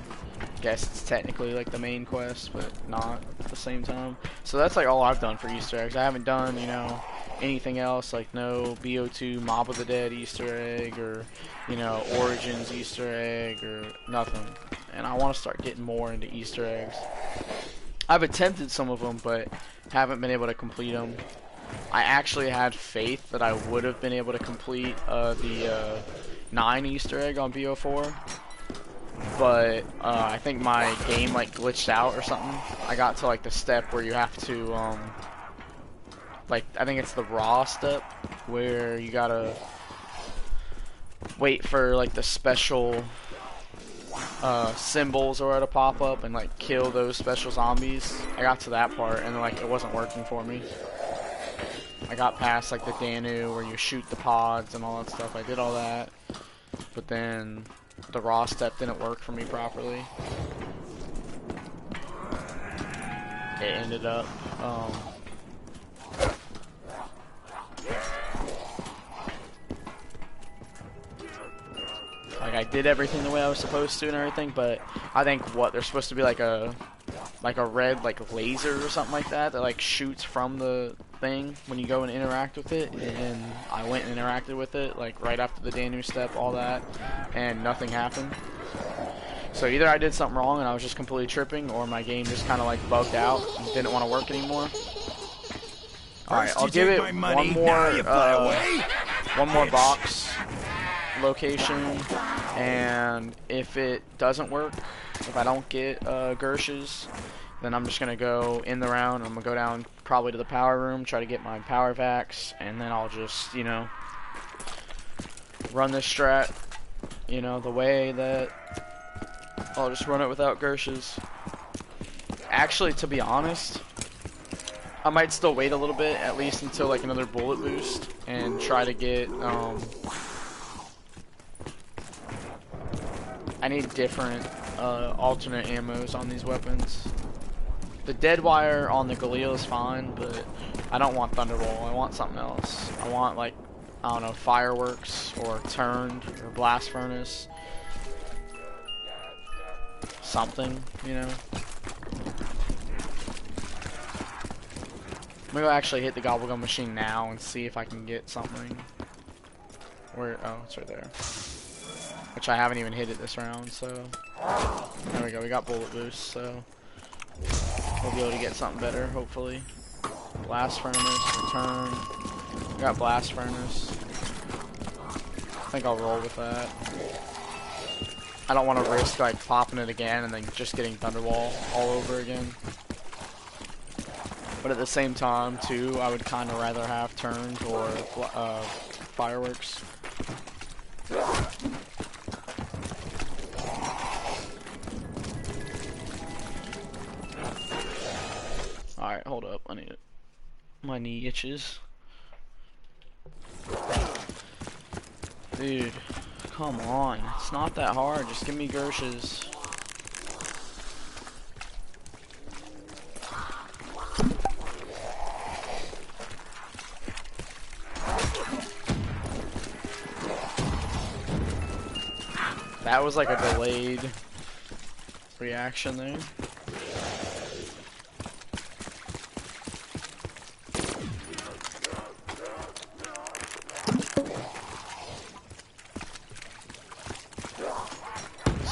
[SPEAKER 1] Guess it's technically like the main quest, but not at the same time. So that's like all I've done for Easter eggs. I haven't done, you know, anything else, like no BO2 Mob of the Dead Easter egg or, you know, Origins Easter egg or nothing. And I want to start getting more into Easter eggs. I've attempted some of them, but haven't been able to complete them. I actually had faith that I would have been able to complete the 9 Easter egg on BO4, but I think my game like glitched out or something. I got to like the step where you have to like I think it's the raw step where you gotta wait for like the special symbols or to pop up and like kill those special zombies. I got to that part and like it wasn't working for me. I got past like the Danu where you shoot the pods and all that stuff. I did all that, but then the raw step didn't work for me properly. It ended up like I did everything the way I was supposed to and everything, but I think what there's supposed to be like a red like laser or something like that that like shoots from the thing when you go and interact with it, and I went and interacted with it like right after the Danu step, all that, and nothing happened. So either I did something wrong and I was just completely tripping, or my game just kind of like bugged out and didn't want to work anymore. Alright, I'll give it one more box location, and if it doesn't work, if I don't get Gershes, then I'm just gonna go in the round. I'm gonna go down probably to the power room, try to get my power Vacs, and then I'll just, you know, run this strat, you know, the way that I'll just run it without Gershes. Actually, to be honest, I might still wait a little bit, at least until like another bullet boost, and try to get I need different alternate ammos on these weapons. The dead wire on the Galil is fine, but I don't want Thunderbolt. I want something else. I want like, I don't know, fireworks or turned or blast furnace. Something, you know. I'm gonna go actually hit the gobblegum machine now and see if I can get something. Where? Oh, it's right there. Which I haven't even hit it this round, so there we go. We got bullet boost, so we'll be able to get something better, hopefully. Blast furnace, return. We got blast furnace. I think I'll roll with that. I don't want to risk like popping it again and then just getting Thunderwall all over again. But at the same time, too, I would kind of rather have turned or fireworks. Alright, hold up. I need it. My knee itches. Dude, come on. It's not that hard. Just give me Gershes. That was like a delayed reaction there.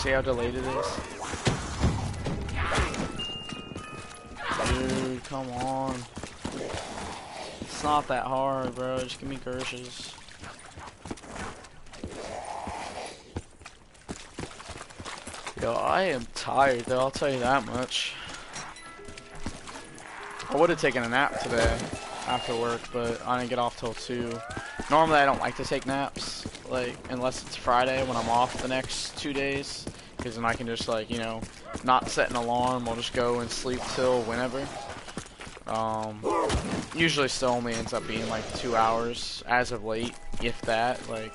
[SPEAKER 1] See how delayed it is? Dude, come on. It's not that hard, bro. Just give me Gershes. Yo, I am tired, though. I'll tell you that much. I would have taken a nap today after work, but I didn't get off till 2. Normally, I don't like to take naps, like, unless it's Friday when I'm off the next 2 days, because then I can just, like, you know, not set an alarm. I'll just go and sleep till whenever. Usually still only ends up being like 2 hours as of late, if that. Like,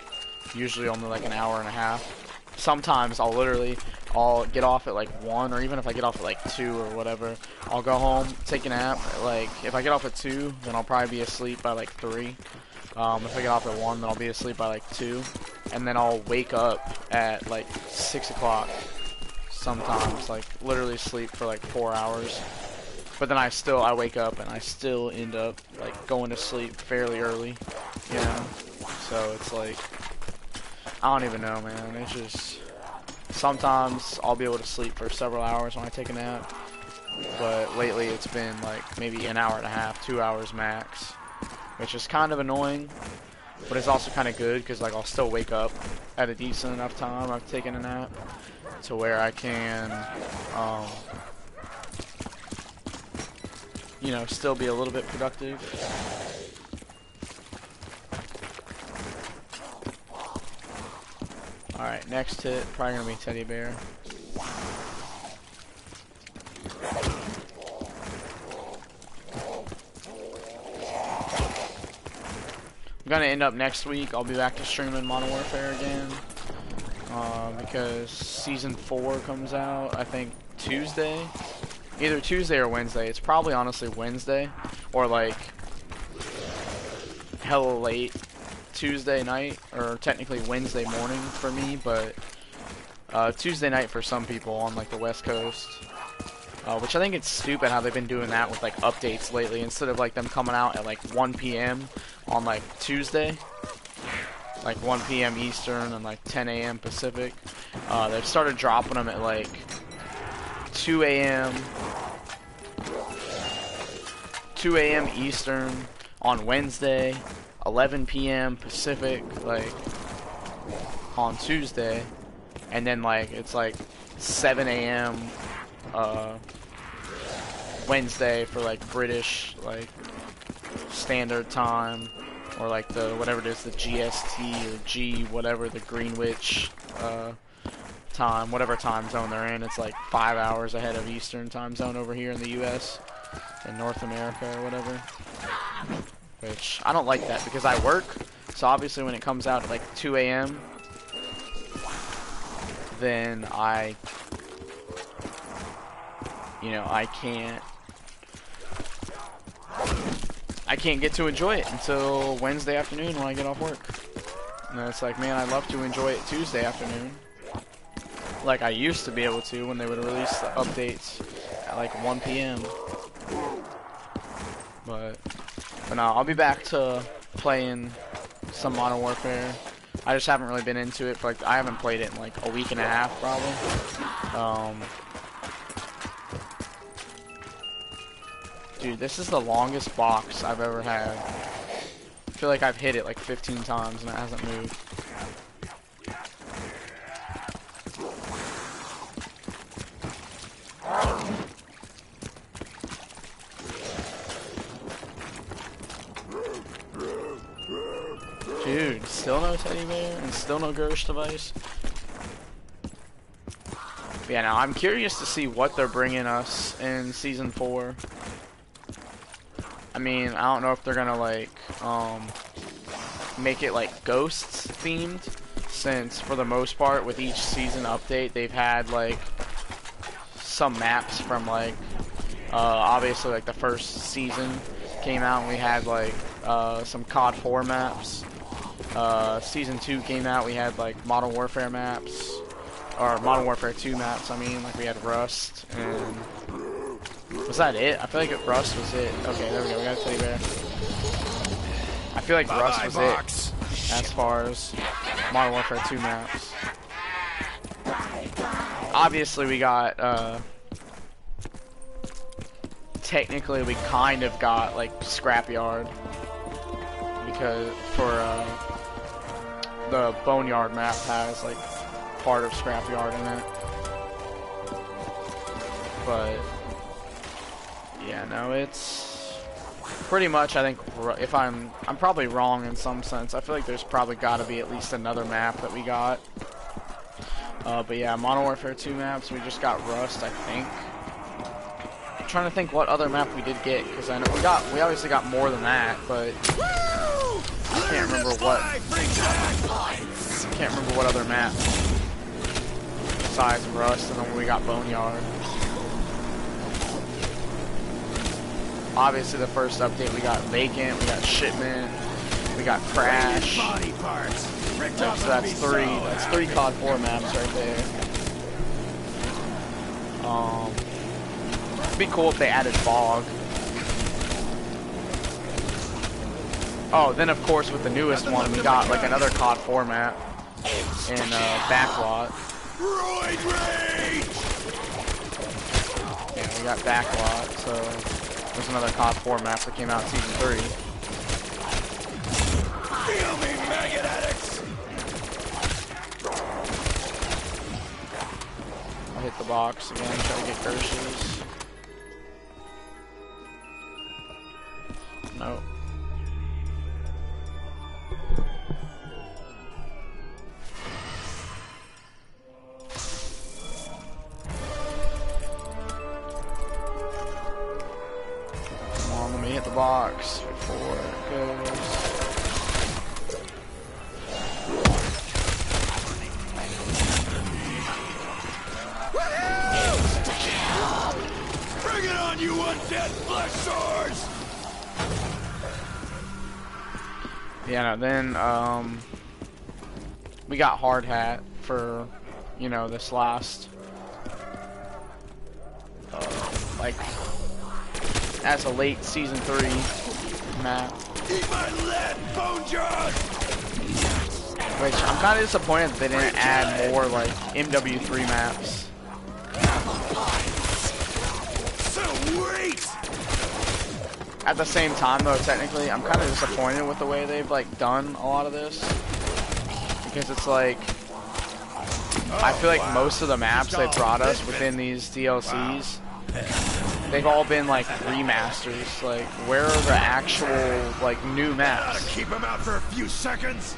[SPEAKER 1] usually only like an hour and a half. Sometimes I'll get off at like 1, or even if I get off at like 2 or whatever, I'll go home, take a nap. Like, if I get off at 2, then I'll probably be asleep by like 3. If I get off at 1, then I'll be asleep by like 2. And then I'll wake up at like 6 o'clock sometimes, like literally sleep for like 4 hours. But then I wake up and I still end up like going to sleep fairly early, you know? So it's like, I don't even know, man. It's just, sometimes I'll be able to sleep for several hours when I take a nap. But lately it's been like maybe an hour and a half, 2 hours max. Which is kind of annoying, but it's also kind of good because like I'll still wake up at a decent enough time after taking a nap to where I can, you know, still be a little bit productive. Alright, next hit, probably gonna be Teddy Bear. I'm gonna end up next week. I'll be back to streaming Modern Warfare again, because Season 4 comes out, I think, Tuesday. Either Tuesday or Wednesday. It's probably honestly Wednesday, or like hella late Tuesday night, or technically Wednesday morning for me, but Tuesday night for some people on like the West Coast. Which I think it's stupid how they've been doing that with like updates lately, instead of like them coming out at like 1 p.m. on like Tuesday, like 1 p.m. Eastern and like 10 a.m. Pacific. They've started dropping them at like 2 a.m. Eastern on Wednesday, 11 p.m. Pacific, like on Tuesday, and then like it's like 7 a.m. Wednesday for like British like standard time, or like the whatever it is, the GST or G whatever, the Greenwich time, whatever time zone they're in. It's like 5 hours ahead of Eastern time zone over here in the US, in North America or whatever. Which I don't like that because I work, so obviously when it comes out at like 2 a.m. then I can't get to enjoy it until Wednesday afternoon when I get off work. And then it's like, man, I'd love to enjoy it Tuesday afternoon, like I used to be able to when they would release the updates at like 1 p.m. But no, I'll be back to playing some Modern Warfare. I just haven't really been into it for like, I haven't played it in like a week and a half probably. Dude, this is the longest box I've ever had. I feel like I've hit it like 15 times and it hasn't moved. Dude, still no Teddy Bear and still no Gersh device. But yeah, now I'm curious to see what they're bringing us in Season 4. I mean, I don't know if they're gonna like make it like Ghosts themed, since for the most part with each season update they've had like some maps from like obviously like the first season came out and we had like some COD 4 maps. Season 2 came out, we had like Modern Warfare maps, or Modern Warfare 2 maps, I mean, like we had Rust, and was that it? I feel like Rust was it. Okay, there we go, we got a Teddy Bear. I feel like Rust was
[SPEAKER 2] Vacs.
[SPEAKER 1] it as far as Modern Warfare 2 maps. obviously we got, technically we kind of got, like, Scrapyard. Because, for, the Boneyard map has, like, part of Scrapyard in it. But, yeah, no, it's pretty much, I think, if I'm probably wrong in some sense. I feel like there's probably got to be at least another map that we got. But yeah, Modern Warfare 2 maps, we just got Rust, I think. I'm trying to think what other map we did get, because I know we obviously got more than that, but I can't remember what other map besides Rust, and then we got Boneyard. Obviously the first update we got Vacant, we got Shipment, we got Crash. So that's three COD 4 maps right there. It'd be cool if they added Fog. Oh, then of course with the newest one we got like another COD 4 map in Backlot. Yeah, we got Backlot, so there's another COD 4 map that came out Season 3.
[SPEAKER 2] Feel me, maggot addicts!
[SPEAKER 1] I'll hit the box again, try to get curses. Nope. Come on, let me hit the box before it goes.
[SPEAKER 2] Bring it on, you undead flesh swords!
[SPEAKER 1] Yeah, no, then, we got Hard Hat for, you know, this last, like, as a late Season 3 map.
[SPEAKER 2] Eat my lead, bone jaws!
[SPEAKER 1] Which, I'm kind of disappointed that they didn't add more, like, MW3 maps.
[SPEAKER 2] Sweet!
[SPEAKER 1] At the same time, though, technically, I'm kind of disappointed with the way they've, like, done a lot of this. Because it's like, I feel like most of the maps they brought us within these DLCs, they've all been, like, remasters. Like, where are the actual, like, new maps?
[SPEAKER 2] Gotta keep him out for a few seconds.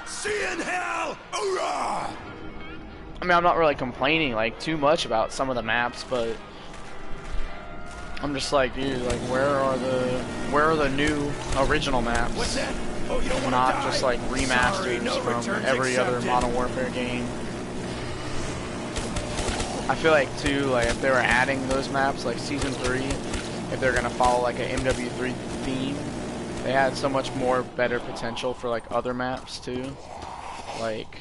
[SPEAKER 2] See you in hell! Hoorah!
[SPEAKER 1] I mean, I'm not really complaining, like, too much about some of the maps, but I'm just like, dude, like, where are the new original maps?
[SPEAKER 2] What's that? Oh, you don't want to
[SPEAKER 1] Not
[SPEAKER 2] die?
[SPEAKER 1] just like remasters
[SPEAKER 2] Sorry, no
[SPEAKER 1] from
[SPEAKER 2] returns
[SPEAKER 1] every other
[SPEAKER 2] accepted.
[SPEAKER 1] Modern Warfare game. I feel like too, like if they were adding those maps, like Season 3, if they're gonna follow like a MW3 theme, they had so much more better potential for like other maps too. Like,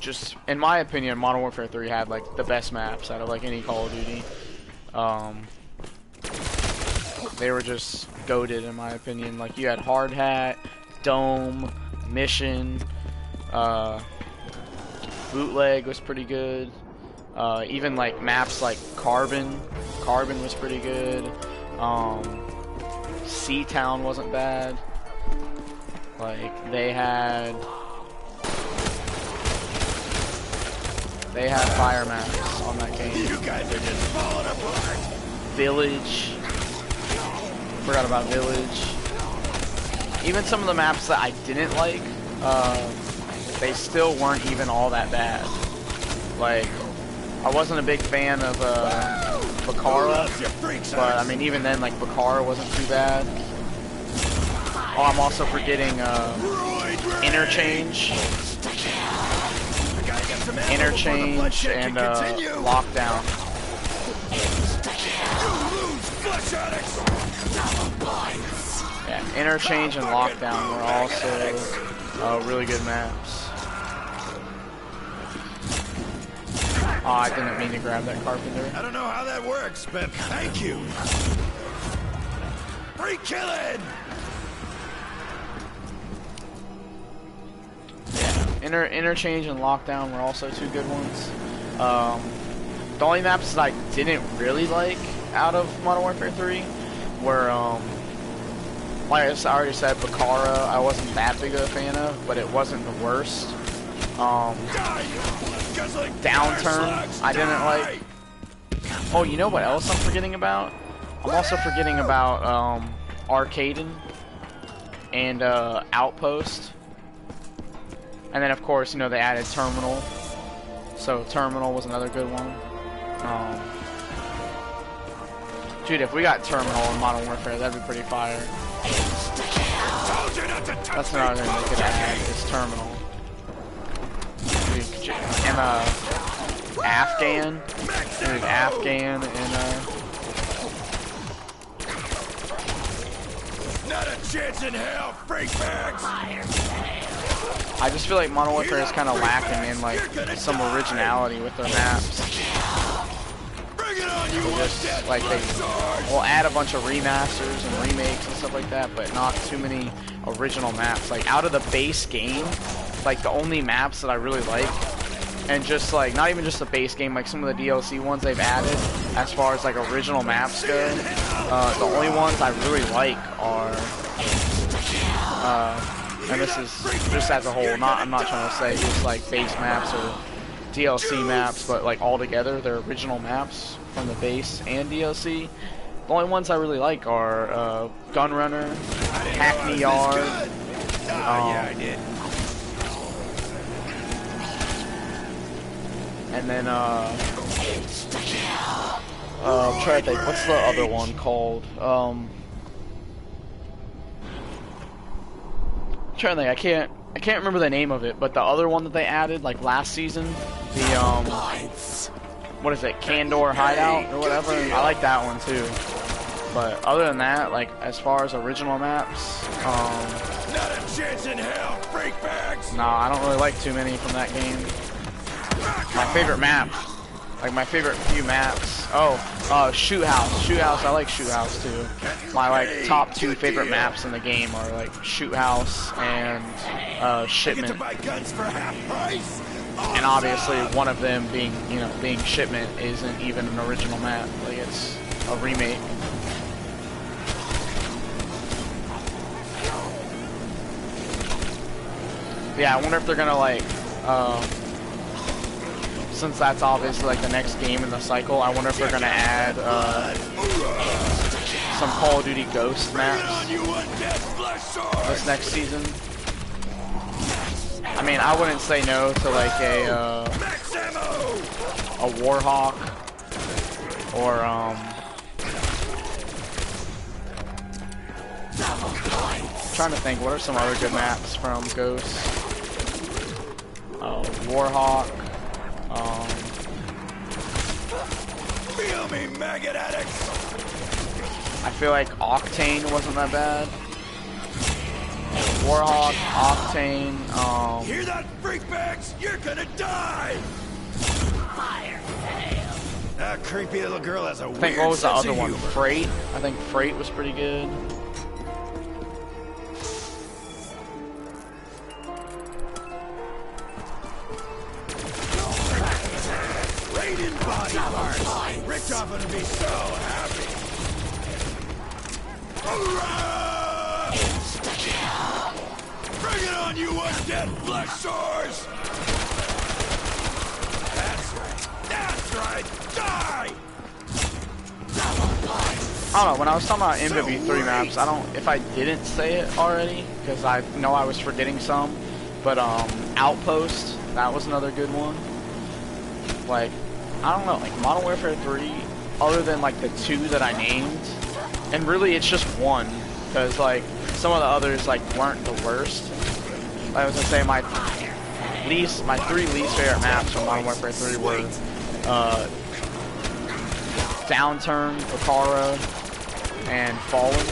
[SPEAKER 1] just in my opinion, Modern Warfare 3 had like the best maps out of like any Call of Duty. They were just goated in my opinion. Like you had Hard Hat, Dome, Mission, Bootleg was pretty good. Even like maps like Carbon was pretty good. Seatown wasn't bad. Like they had fire maps on that game.
[SPEAKER 2] You guys are just falling apart.
[SPEAKER 1] Village. Forgot about Village. Even some of the maps that I didn't like, they still weren't even all that bad. Like, I wasn't a big fan of Bakara, but I mean even then, like Bakara wasn't too bad. Oh, I'm also forgetting Interchange and Lockdown. Yeah, Interchange and Lockdown were also really good maps. Oh, I didn't mean to grab that Carpenter.
[SPEAKER 2] I don't know how that works, but thank you. Free killing!
[SPEAKER 1] Interchange and Lockdown were also two good ones. The only maps that I didn't really like out of Modern Warfare 3 were, like I already said, Bakara, I wasn't that big of a fan of, but it wasn't the worst. Downturn, I didn't like. Oh, you know what else I'm forgetting about? I'm also forgetting about, Arcaden and, Outpost. And then, of course, you know, they added Terminal. So, Terminal was another good one. Dude, if we got Terminal in Modern Warfare, that'd be pretty fire. That's another thing they could add, is Terminal. Dude, and, Afghan. Dude, Afghan and,
[SPEAKER 2] Not a chance in hell, freak bags!
[SPEAKER 1] I just feel like Modern Warfare is kind of lacking in, like, some originality with their maps. Just, like, they will add a bunch of remasters and remakes and stuff like that, but not too many original maps. Like, out of the base game, like, the only maps that I really like, and just, like, not even just the base game, like, some of the DLC ones they've added, as far as, like, original maps go, the only ones I really like are, and this is just as a whole, I'm not trying to say just, like, base maps or DLC maps, but, like, all together, they're original maps from the base and DLC. The only ones I really like are Gunrunner, Hackney Yard.
[SPEAKER 2] Yeah, I did.
[SPEAKER 1] And then I'm trying to think, what's the other one called? I'm trying to think, I can't remember the name of it, but the other one that they added, like last season, the what is it, Candor Hideout or whatever. I like that one too. But other than that, like as far as original maps,
[SPEAKER 2] not a chance in hell, freak bags.
[SPEAKER 1] No, I don't really like too many from that game. My favorite map, like my favorite few maps. Shoot House. Shoot House. I like Shoot House too. My like top two favorite maps in the game are like Shoot House and Shipment. And obviously one of them being, being Shipment isn't even an original map. Like it's a remake. Yeah, I wonder if they're gonna like, since that's obviously like the next game in the cycle, I wonder if they're gonna add some Call of Duty Ghost maps this next season. I mean, I wouldn't say no to like a Warhawk or I'm trying to think, what are some other good maps from Ghost? Warhawk.
[SPEAKER 2] Feel me, maggot addicts.
[SPEAKER 1] I feel like Octane wasn't that bad. Warhawk, Octane.
[SPEAKER 2] Hear that, freak bags? You're gonna die. Fire sale. That creepy little girl has a
[SPEAKER 1] I think what was the other one? Freight. I think Freight was pretty good.
[SPEAKER 2] Body parts. Richard would be so happy. Hurrah! Bring it on, you undead flesh sores! That's right. Die!
[SPEAKER 1] I don't know, when I was talking about MW3 maps, if I didn't say it already, because I know I was forgetting some, but Outpost, that was another good one. Like, I don't know, like Modern Warfare 3, other than like the two that I named, and really it's just one, because like some of the others like weren't the worst. Like I was gonna say my three least favorite maps from Modern Warfare 3 were Downturn, Bakara, and Fallen.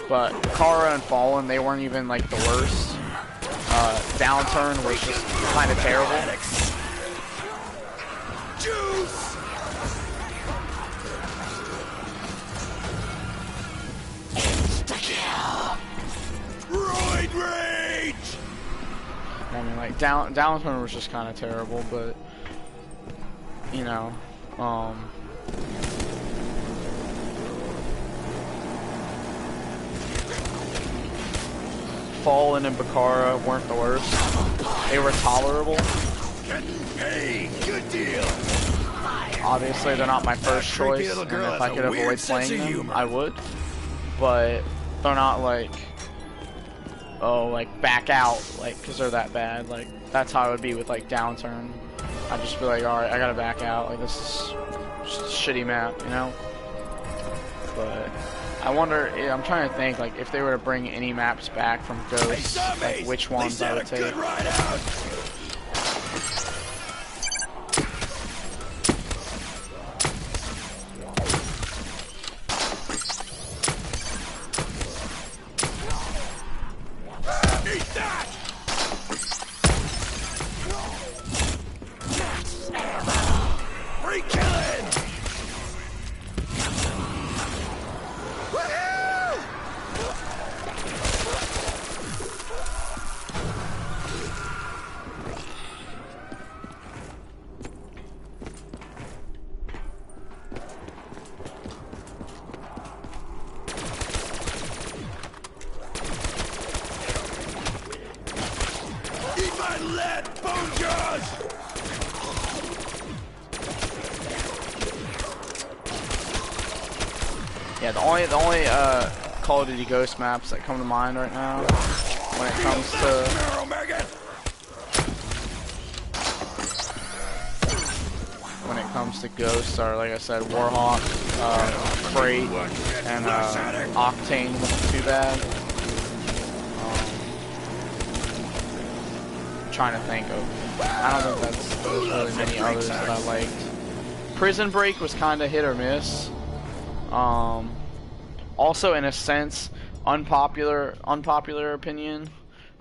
[SPEAKER 1] But Bakara and Fallen, they weren't even like the worst. Downturn was just kind of terrible.
[SPEAKER 2] Juice! Insta-kill! Roid rage!
[SPEAKER 1] downturn was just kind of terrible, but you know, Fallen and Bakara weren't the worst. They were tolerable.
[SPEAKER 2] Hey, good deal.
[SPEAKER 1] Obviously, they're not my first choice, and if I could avoid playing them, I would. But they're not like, oh, like back out, like, because they're that bad. Like, that's how I would be with like Downturn. I'd just be like, all right, I gotta back out. Like, this is just a shitty map, you know. But I wonder. Yeah, I'm trying to think, like, if they were to bring any maps back from Ghost, like, which ones I would take. Yeah, the only Call of Duty Ghost maps that come to mind right now when it comes to Ghosts are, like I said, Warhawk, Freight, and Octane wasn't too bad. Trying to think of, I don't think there's really many others that I liked. Prison Break was kind of hit or miss. Also, in a sense, unpopular opinion.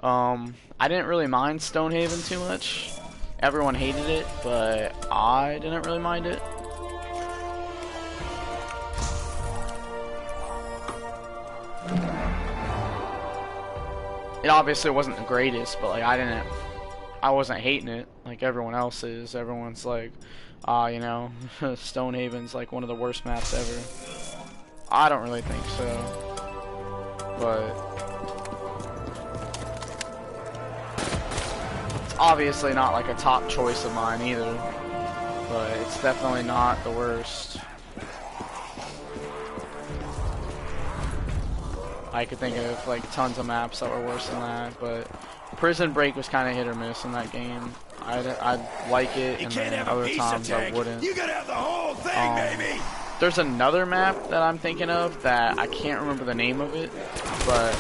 [SPEAKER 1] I didn't really mind Stonehaven too much. Everyone hated it, but I didn't really mind it. It obviously wasn't the greatest, but like I wasn't hating it like everyone else is. Everyone's like, you know, Stonehaven's like one of the worst maps ever. I don't really think so, but it's obviously not like a top choice of mine either, but it's definitely not the worst. I could think of like tons of maps that were worse than that, but Prison Break was kind of hit or miss in that game. I'd like it, and then other times I wouldn't.
[SPEAKER 2] You gotta have the whole thing, baby.
[SPEAKER 1] There's another map that I'm thinking of that I can't remember the name of it, but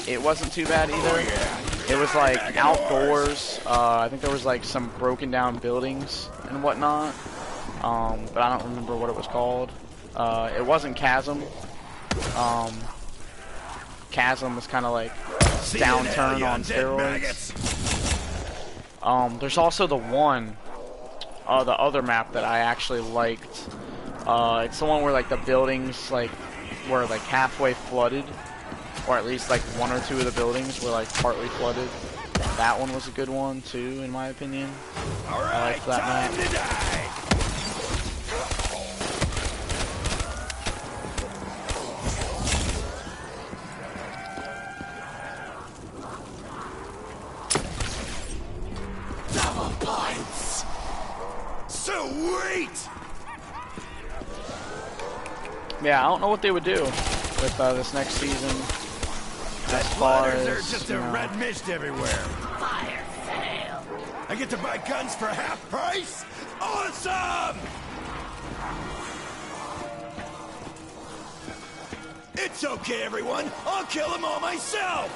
[SPEAKER 1] it wasn't too bad either. It was like outdoors. I think there was like some broken down buildings and whatnot, but I don't remember what it was called. It wasn't Chasm. Chasm was kind of like Downturn on steroids. There's also the other map that I actually liked. It's the one where like the buildings like were like halfway flooded, or at least like one or two of the buildings were like partly flooded. That one was a good one too, in my opinion. I liked that map.
[SPEAKER 2] Double points. Sweet.
[SPEAKER 1] Yeah, I don't know what they would do with this next season. As far as,
[SPEAKER 2] there's just a red mist everywhere.
[SPEAKER 3] Fire sale.
[SPEAKER 2] I get to buy guns for half price? Awesome! It's okay, everyone. I'll kill them all myself.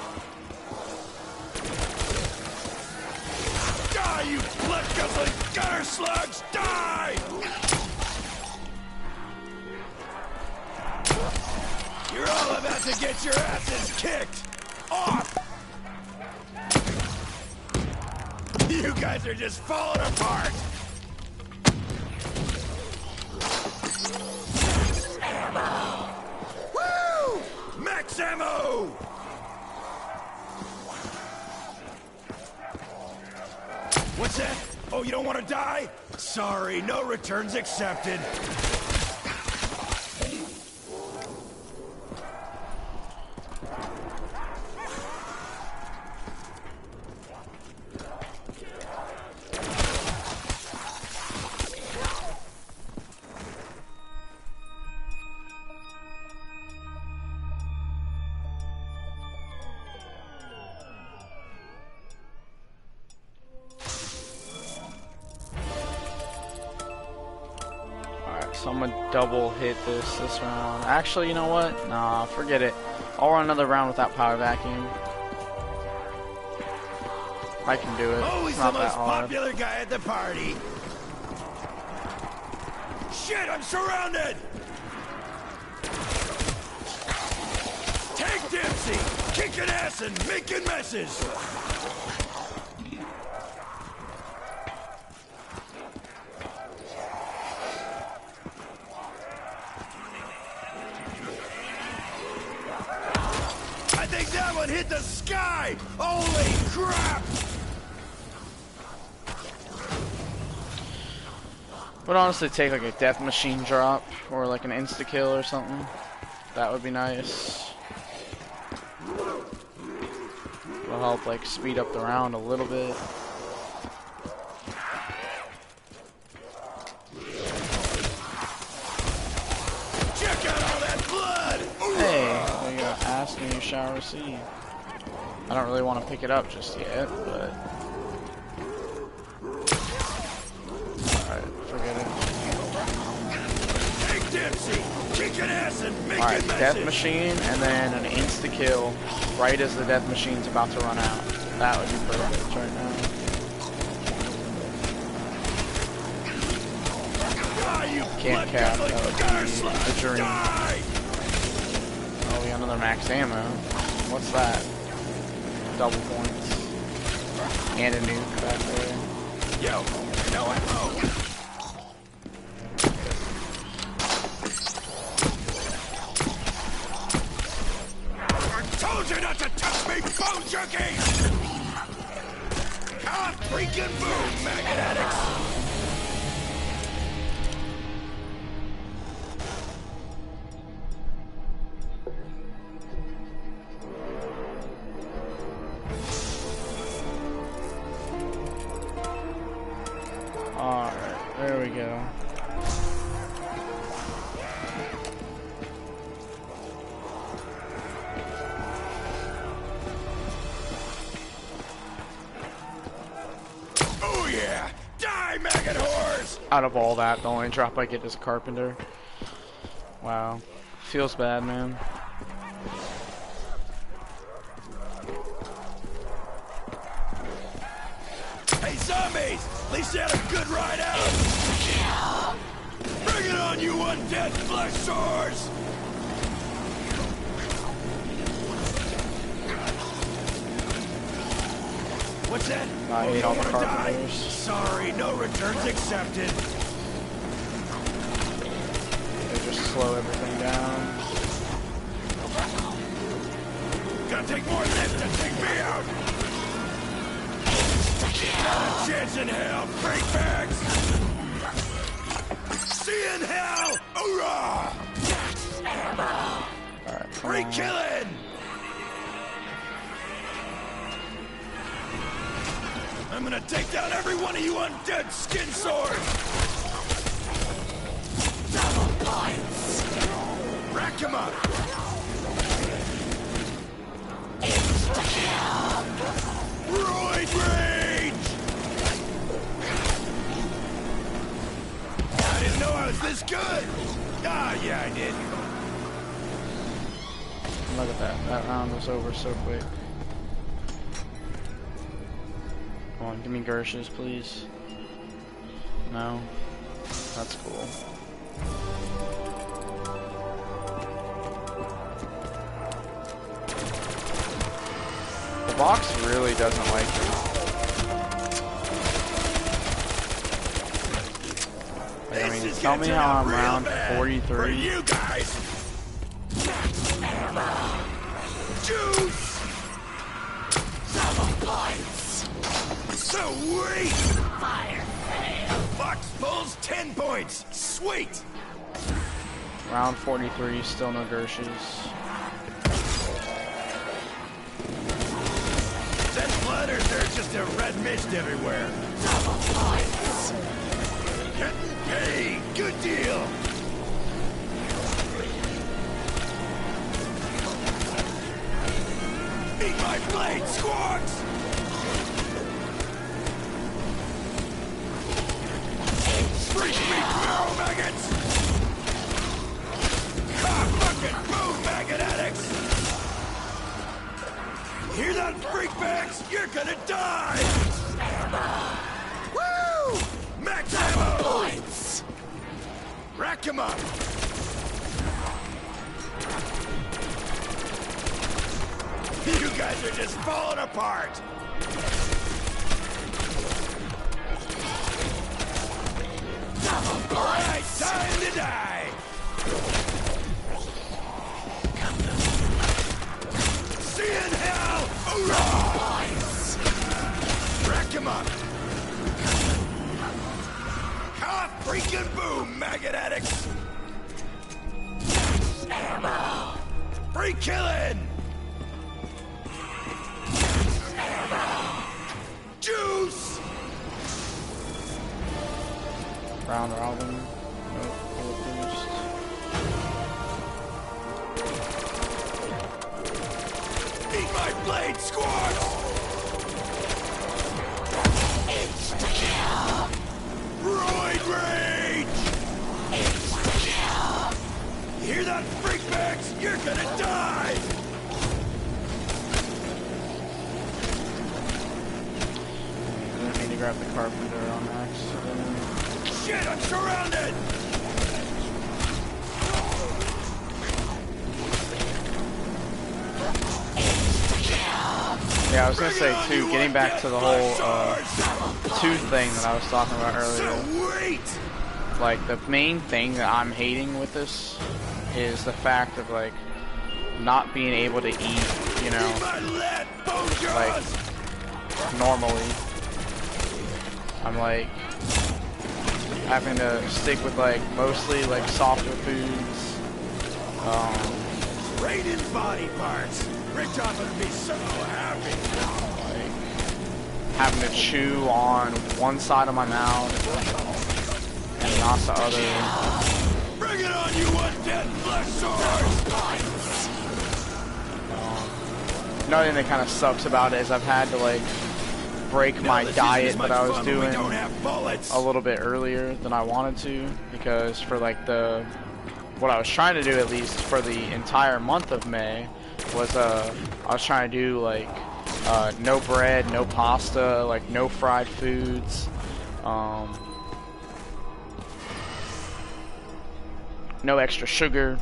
[SPEAKER 2] Die, you blood-guzzling gutter slugs! Die! You're all about to get your asses kicked! Off! You guys are just falling apart! Max ammo! Woo! Max ammo! die? Sorry, no returns accepted.
[SPEAKER 1] So I'm gonna double hit this round. Actually, you know what? Nah, forget it. I'll run another round without power vacuum. I can do it.
[SPEAKER 2] Always
[SPEAKER 1] It's
[SPEAKER 2] the
[SPEAKER 1] not that
[SPEAKER 2] most
[SPEAKER 1] hard.
[SPEAKER 2] popular guy at the party. Shit, I'm surrounded! Take Dempsey! Kicking ass and making messes! I think that one hit the sky! Holy crap!
[SPEAKER 1] Would honestly take like a death machine drop or like an insta kill or something. That would be nice. It'll help like speed up the round a little bit.
[SPEAKER 2] Check out all that blood!
[SPEAKER 1] Hey, there you go. Ask and you shall receive. I don't really want to pick it up just yet, but alright, forget it.
[SPEAKER 2] Take Dempsey! Kicking ass and making
[SPEAKER 1] Alright,
[SPEAKER 2] messes!
[SPEAKER 1] death machine and then an insta kill right as the death machine's about to run out. That would be perfect right now.
[SPEAKER 2] Ah, you
[SPEAKER 1] Can't cap,
[SPEAKER 2] blood-guzzling
[SPEAKER 1] that would
[SPEAKER 2] gutter
[SPEAKER 1] be
[SPEAKER 2] slut!
[SPEAKER 1] a dream.
[SPEAKER 2] Die!
[SPEAKER 1] Oh, we got another max ammo. What's that? Double points. And a nuke back there.
[SPEAKER 2] Yo, no ammo! I told you not to touch me, bone junkie! Ah, freaking boom, maggot addicts!
[SPEAKER 1] Alright, there we go.
[SPEAKER 2] Oh yeah! Die, maggot whores!
[SPEAKER 1] Out of all that, the only drop I get is Carpenter. Wow. Feels bad, man.
[SPEAKER 2] Hey, zombies! At least you had a good ride out! Bring it on, you undead flesh sores! What's that?
[SPEAKER 1] I hate all the
[SPEAKER 2] You wanna die?
[SPEAKER 1] carpenters.
[SPEAKER 2] Sorry, no returns accepted.
[SPEAKER 1] They just slow everything down.
[SPEAKER 2] Gonna take more than this to take me out! Not a chance in hell, freak bags! See you in hell! Hoorah!
[SPEAKER 1] Alright, come
[SPEAKER 2] Free
[SPEAKER 1] on.
[SPEAKER 2] killing! I'm gonna take down every one of you undead skin swords! Double points! Rack him up! Insta-kill! Roid rage! I didn't know I was this good! Ah, yeah, I did.
[SPEAKER 1] Look at that. That round was over so quick. Come on, give me Gershes, please. No? That's cool. The box really doesn't like me. Like, I mean,
[SPEAKER 2] This is
[SPEAKER 1] tell
[SPEAKER 2] gonna
[SPEAKER 1] me
[SPEAKER 2] turn
[SPEAKER 1] how
[SPEAKER 2] out
[SPEAKER 1] I'm
[SPEAKER 2] real
[SPEAKER 1] round
[SPEAKER 2] bad for
[SPEAKER 1] 43.
[SPEAKER 2] you guys! Juice! Double points! Sweet!
[SPEAKER 3] Fire fail.
[SPEAKER 2] Bulls 10 points. Sweet.
[SPEAKER 1] Round 43, still no Gershes.
[SPEAKER 2] That splatters, there's just a red mist everywhere.
[SPEAKER 3] Double points.
[SPEAKER 2] Hey, good deal. Eat my blade, squawks! Freak me, marrow maggots! Ah, fucking boom, maggot addicts! Hear that, freak bags? You're gonna die! Woo! Max ammo!
[SPEAKER 3] Points.
[SPEAKER 2] Rack him up! You guys are just falling apart! Alright, time to die! See you in hell! Hoorah! Rack him up! Ah, freaking boom, maggot addicts!
[SPEAKER 3] Ammo.
[SPEAKER 2] Free killing! Juice!
[SPEAKER 1] Round robin. Nope, full boost.
[SPEAKER 2] Eat my blade, squad!
[SPEAKER 3] Insta-kill.
[SPEAKER 2] Roid rage!
[SPEAKER 3] Insta-kill.
[SPEAKER 2] You hear that, freak bags? You're gonna die!
[SPEAKER 1] I didn't mean to grab the carpenter on accident.
[SPEAKER 2] Shit, I'm surrounded!
[SPEAKER 1] Yeah, I was gonna say too, getting back to the whole tooth thing that I was talking about earlier.
[SPEAKER 2] Sweet!
[SPEAKER 1] Like, the main thing that I'm hating with this is the fact of, like, not being able to eat, you know, like, normally. I'm, like, having to stick with, like, mostly, like, softer foods.
[SPEAKER 2] Raiden's body parts! Richard would be so happy!
[SPEAKER 1] Like, having to chew on one side of my mouth and not the other.
[SPEAKER 2] Bring it on, you undead flesh swords!
[SPEAKER 1] Another thing that kind of sucks about it is I've had to, like, break my diet that I was doing a little bit earlier than I wanted to, because for, like, what I was trying to do, at least for the entire month of May, was I was trying to do, like, no bread, no pasta, like, no fried foods, no extra sugar,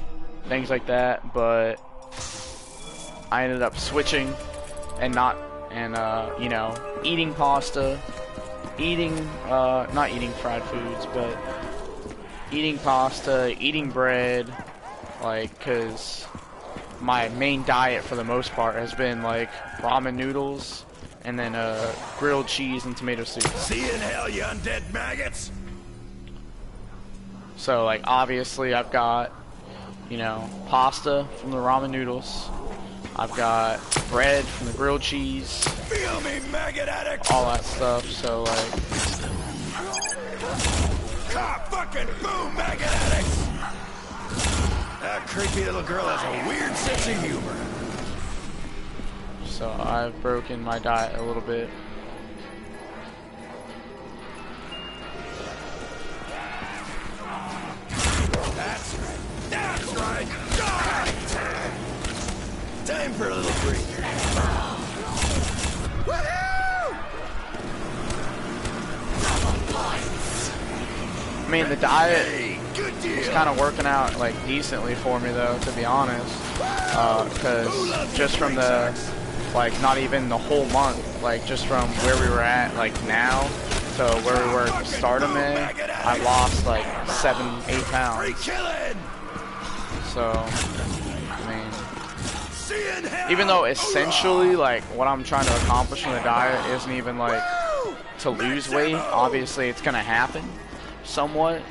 [SPEAKER 1] things like that. But I ended up switching and you know, eating pasta, not eating fried foods, but eating pasta, eating bread, like, cause my main diet for the most part has been, like, ramen noodles and then grilled cheese and tomato soup.
[SPEAKER 2] See you in hell, you undead maggots!
[SPEAKER 1] So, like, obviously I've got, you know, pasta from the ramen noodles. I've got bread from the grilled cheese.
[SPEAKER 2] Feel me, maggot addict!
[SPEAKER 1] All that stuff, so, like...
[SPEAKER 2] Ah, fucking boom, maggot addicts! That creepy little girl has a weird sense of humor.
[SPEAKER 1] So I've broken my diet a little bit.
[SPEAKER 2] That's right. That's right. Die! Time for a little break. Woohoo!
[SPEAKER 1] I mean, the diet
[SPEAKER 2] Hey, good deal.
[SPEAKER 1] is kind of working out, like, decently for me, though, to be honest. Because just from the, like, not even the whole month, like, just from where we were at, like, now to where we were at the start of May, I lost, like, 7-8
[SPEAKER 2] Free
[SPEAKER 1] pounds.
[SPEAKER 2] killing!
[SPEAKER 1] So, I mean,
[SPEAKER 2] See you in hell!
[SPEAKER 1] even though essentially, like, what I'm trying to accomplish in the diet isn't even, like, to lose weight, obviously it's gonna happen. somewhat.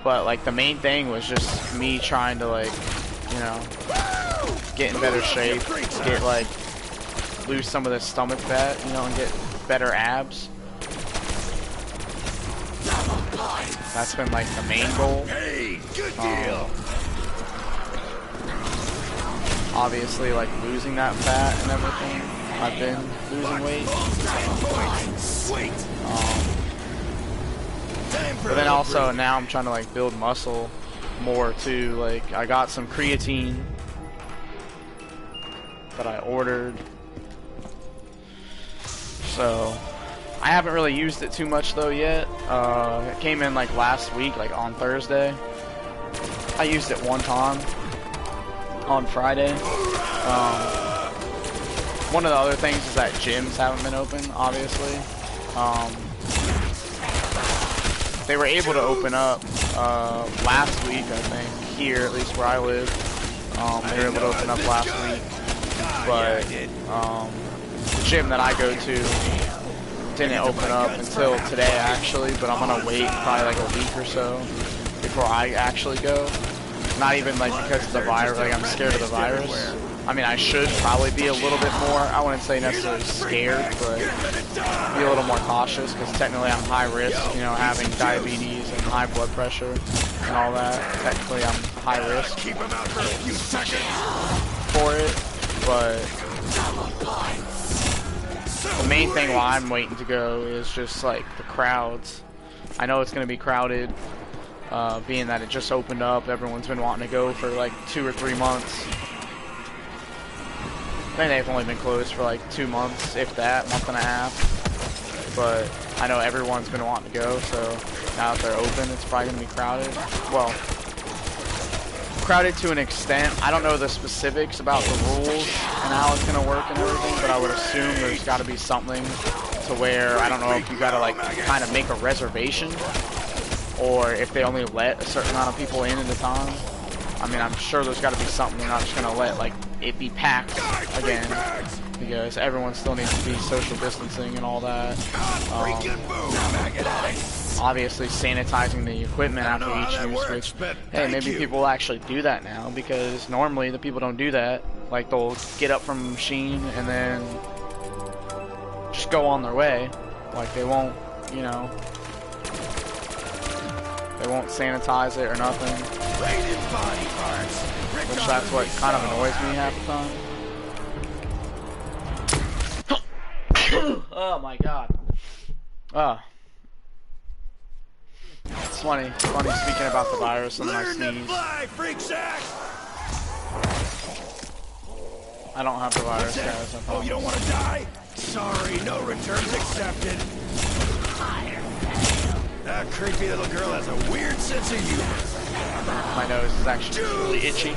[SPEAKER 1] But like the main thing was just me trying to like, you know, get in better shape, get like lose some of the stomach fat, you know, and get better abs. That's been like the main goal.
[SPEAKER 2] Hey, good deal.
[SPEAKER 1] Obviously, like losing that fat and everything. I've been losing weight. But then also now I'm trying to like build muscle more too. Like I got some creatine that I ordered. So I haven't really used it too much though yet. It came in like last week, like on Thursday. I used it one time on Friday. One of the other things is that gyms haven't been open, obviously. They were able to open up last week, I think, here, at least where I live. They were able to open up last week. But the gym that I go to didn't open up until today, actually. But I'm going to wait probably like a week or so before I actually go. Not even like because of the virus, like I'm scared of the virus. I mean, I should probably be a little bit more, I wouldn't say necessarily scared, but be a little more cautious because technically I'm high risk, you know, having diabetes and high blood pressure and all that. Technically I'm high risk for it, but the main thing why I'm waiting to go is just like the crowds. I know it's going to be crowded, being that it just opened up. Everyone's been wanting to go for like 2 or 3 months. I think they've only been closed for like 2 months, if that, month and a half. But I know everyone's been wanting to go, so now that they're open, it's probably going to be crowded. Well, crowded to an extent. I don't know the specifics about the rules and how it's going to work and everything, but I would assume there's got to be something to where, I don't know if you got to like kind of make a reservation, or if they only let a certain amount of people in at a time. I mean, I'm sure there's got to be something. They're not just going to let like it be packed again, because everyone still needs to be social distancing and all that. Obviously sanitizing the equipment after each use, which, hey, maybe people will actually do that now, because normally the people don't do that. Like, they'll get up from the machine and then just go on their way. Like, they won't, you know, they won't sanitize it or nothing. Which that's what kind of annoys me half the time. Oh my god. It's funny speaking about the virus and my sneeze. I don't have the virus, guys.
[SPEAKER 2] Oh, you don't want to die? Sorry, no returns accepted. That creepy little girl has a weird sense of humor.
[SPEAKER 1] My nose is actually really itchy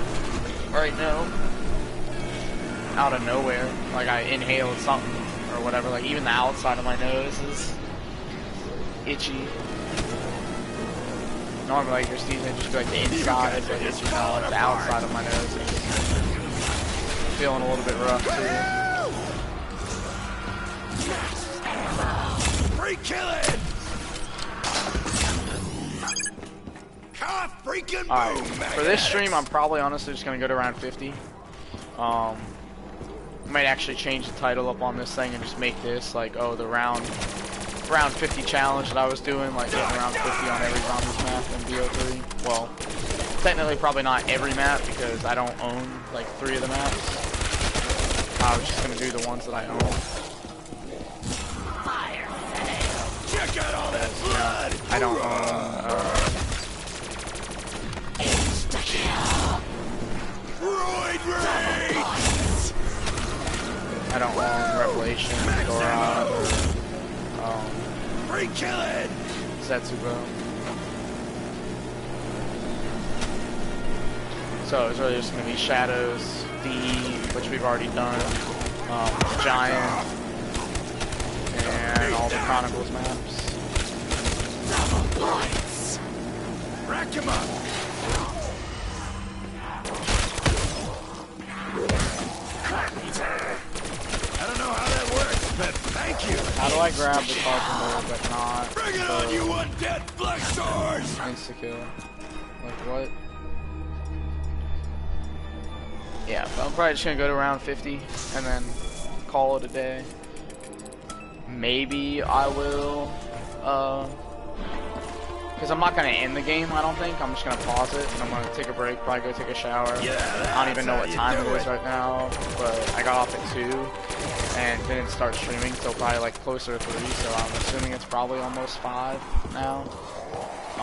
[SPEAKER 1] right now. Out of nowhere. Like I inhaled something or whatever. Like even the outside of my nose is itchy. Normally like you're sneezing, it just be like the inside, but it's just not like the outside of my nose. It's feeling a little bit rough too.
[SPEAKER 2] Free killing!
[SPEAKER 1] Alright, for this stream, I'm probably honestly just going to go to around 50. I might actually change the title up on this thing and just make this like, oh, the round 50 challenge that I was doing, like getting around 50 on every zombies map in BO3. Well, technically probably not every map because I don't own like 3 of the maps. I was just going to do the ones that I own.
[SPEAKER 2] Check out all that blood!
[SPEAKER 1] I don't own I don't own Revelation, Dora, or
[SPEAKER 2] free killing!
[SPEAKER 1] Setsubo. So it's really just going to be Shadows, DE, which we've already done, Giant, and all the Chronicles maps.
[SPEAKER 2] Rack him up! I don't know how that works, but thank you.
[SPEAKER 1] How do I grab the carpenter but not?
[SPEAKER 2] Bring it on, you undead
[SPEAKER 1] Insta kill. Like what? Yeah, but I'm probably just gonna go to round 50 and then call it a day. Maybe I will, because I'm not gonna end the game. I don't think. I'm just gonna pause it and I'm gonna take a break. Probably go take a shower.
[SPEAKER 2] Yeah,
[SPEAKER 1] I don't even know what time it is
[SPEAKER 2] it.
[SPEAKER 1] right now, but I got off at 2 and didn't start streaming till probably like closer to 3. So I'm assuming it's probably almost 5 now.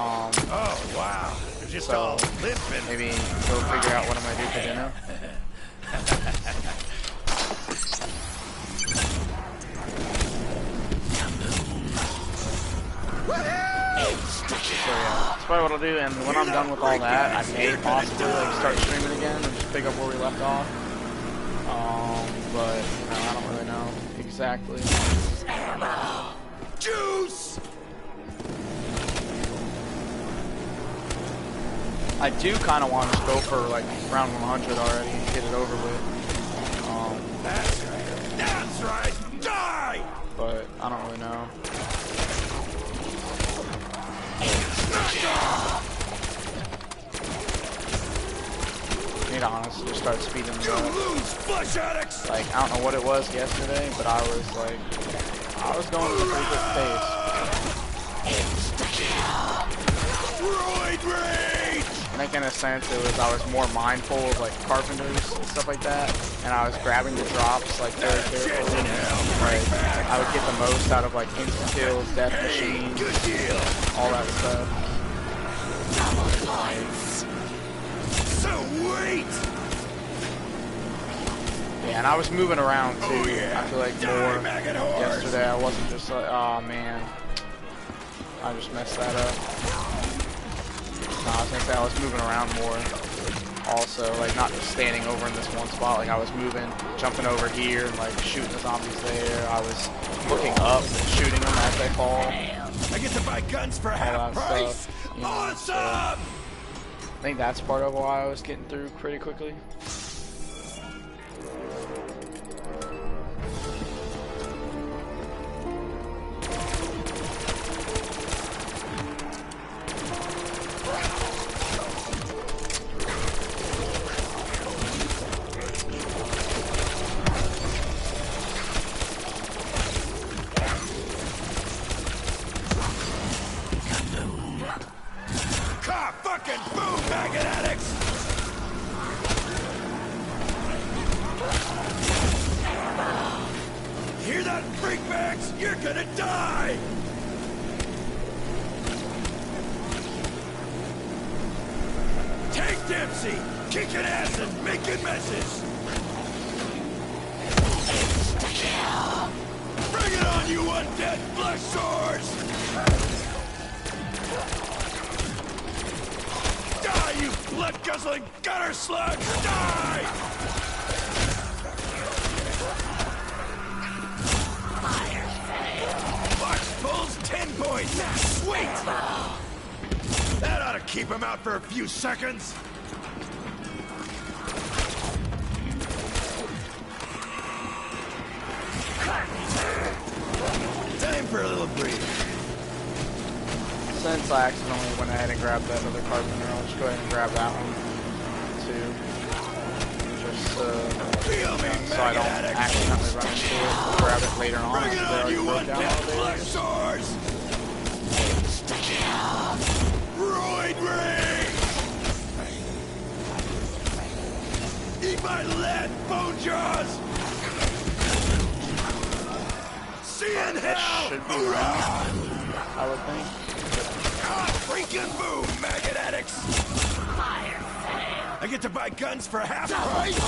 [SPEAKER 2] Oh wow, you're just
[SPEAKER 1] So,
[SPEAKER 2] all limping.
[SPEAKER 1] maybe go figure out what I'm gonna do for dinner. So yeah, that's probably what I'll do. And when I'm done with all that, I may possibly like start streaming again and just pick up where we left off. But you know, I don't really know exactly.
[SPEAKER 2] Juice.
[SPEAKER 1] I do kind of want to go for like round 100 already and get it over with.
[SPEAKER 2] That's right. That's right. Die.
[SPEAKER 1] But I don't really know. I need to honestly just start speeding it
[SPEAKER 2] You
[SPEAKER 1] up.
[SPEAKER 2] lose, flesh addicts.
[SPEAKER 1] Like, I don't know what it was yesterday, but I was like, I was going at a pretty good pace.
[SPEAKER 2] Roid rage.
[SPEAKER 1] I think in a sense it was I was more mindful of like carpenters and stuff like that, and I was grabbing the drops like very carefully. Like, I would get the most out of like instant kills, death machines,
[SPEAKER 2] Good deal.
[SPEAKER 1] all that stuff.
[SPEAKER 2] So wait.
[SPEAKER 1] Yeah, and I was moving around too.
[SPEAKER 2] Oh, yeah.
[SPEAKER 1] I feel like
[SPEAKER 2] Die,
[SPEAKER 1] more
[SPEAKER 2] maggot horse.
[SPEAKER 1] yesterday. I wasn't just like, oh man, I just messed that up. No, I was gonna say I was moving around more. Also, like not just standing over in this one spot. Like I was moving, jumping over here, and like shooting the zombies there. I was looking up and shooting them as they fall.
[SPEAKER 2] I get to buy guns for
[SPEAKER 1] All
[SPEAKER 2] half
[SPEAKER 1] that
[SPEAKER 2] price.
[SPEAKER 1] stuff. You know,
[SPEAKER 2] Awesome.
[SPEAKER 1] I think that's part of why I was getting through pretty quickly.
[SPEAKER 2] Car fucking boom, maggot addicts. Hear that, freak bags? You're gonna die. Take Dempsey, kicking ass and making messes. Bring it on, you undead flesh swords! Die, you blood-guzzling gutter slugs! Die! Vacs pulls 10 points! Sweet! That ought to keep him out for a few seconds. Time for a little breather.
[SPEAKER 1] Since I accidentally went ahead and grabbed that other carpenter, I'll just go ahead and grab that one too. Just
[SPEAKER 2] Feel me,
[SPEAKER 1] so I don't
[SPEAKER 2] maggot addicts.
[SPEAKER 1] accidentally run into it. I'll grab it later on.
[SPEAKER 2] Bring it
[SPEAKER 1] They
[SPEAKER 2] on,
[SPEAKER 1] already
[SPEAKER 2] you
[SPEAKER 1] broke down
[SPEAKER 2] undead
[SPEAKER 1] all the
[SPEAKER 2] flesh
[SPEAKER 1] areas.
[SPEAKER 2] swords! Roid rage! Eat my lead, bone jaws! See you in hell!
[SPEAKER 1] Should be
[SPEAKER 2] Hoorah!
[SPEAKER 1] around, I would think.
[SPEAKER 2] Ah, freaking boom, maggot addicts! I get to buy guns for half price!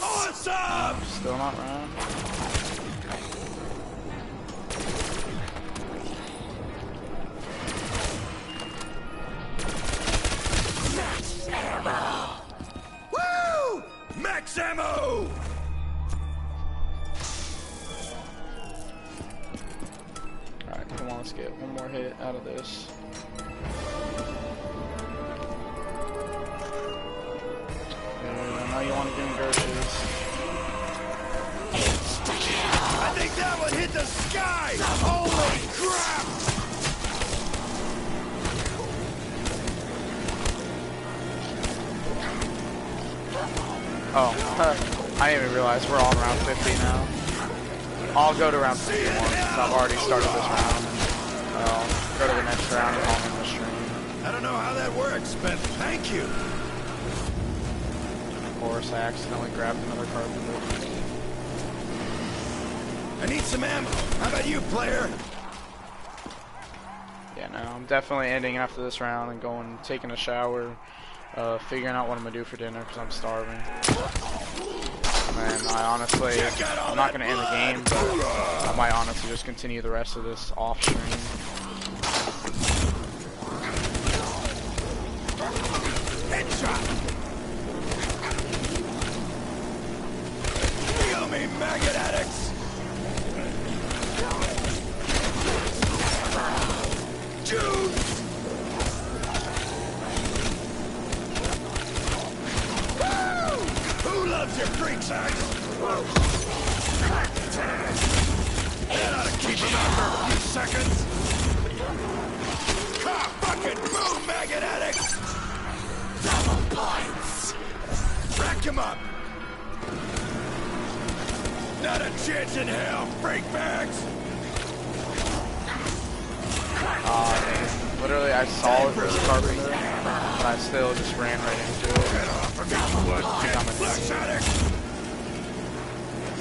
[SPEAKER 2] Awesome!
[SPEAKER 1] Still not around.
[SPEAKER 2] Woo! Max ammo!
[SPEAKER 1] Alright, come on, let's get one more hit out of this. And I know you want to give me Gertrude's. Oh, I didn't even realize we're on round 50 now. I'll go to round 51 since I've already started this round. I'll go to the next round and I'll end the stream.
[SPEAKER 2] I don't know how that works, but thank you.
[SPEAKER 1] Of course, I accidentally grabbed another carpenter.
[SPEAKER 2] I need some ammo. How about you, player?
[SPEAKER 1] Yeah, no, I'm definitely ending after this round and going, taking a shower, figuring out what I'm gonna do for dinner because I'm starving. And I honestly, I'm not gonna end the game, but I might honestly just continue the rest of this off stream.
[SPEAKER 2] Headshot! Feel me, maggot addicts! Juice! Woo! Who loves your freak sex? That ought to keep him out for a few seconds. Ah, fucking move, maggot addicts!
[SPEAKER 3] Double points.
[SPEAKER 2] Rack him up! Not a chance in hell, freak bags!
[SPEAKER 1] Man. Literally, I saw it for the carpenter, but I still just ran right into it.
[SPEAKER 2] Get off of me, you dead flesh addict!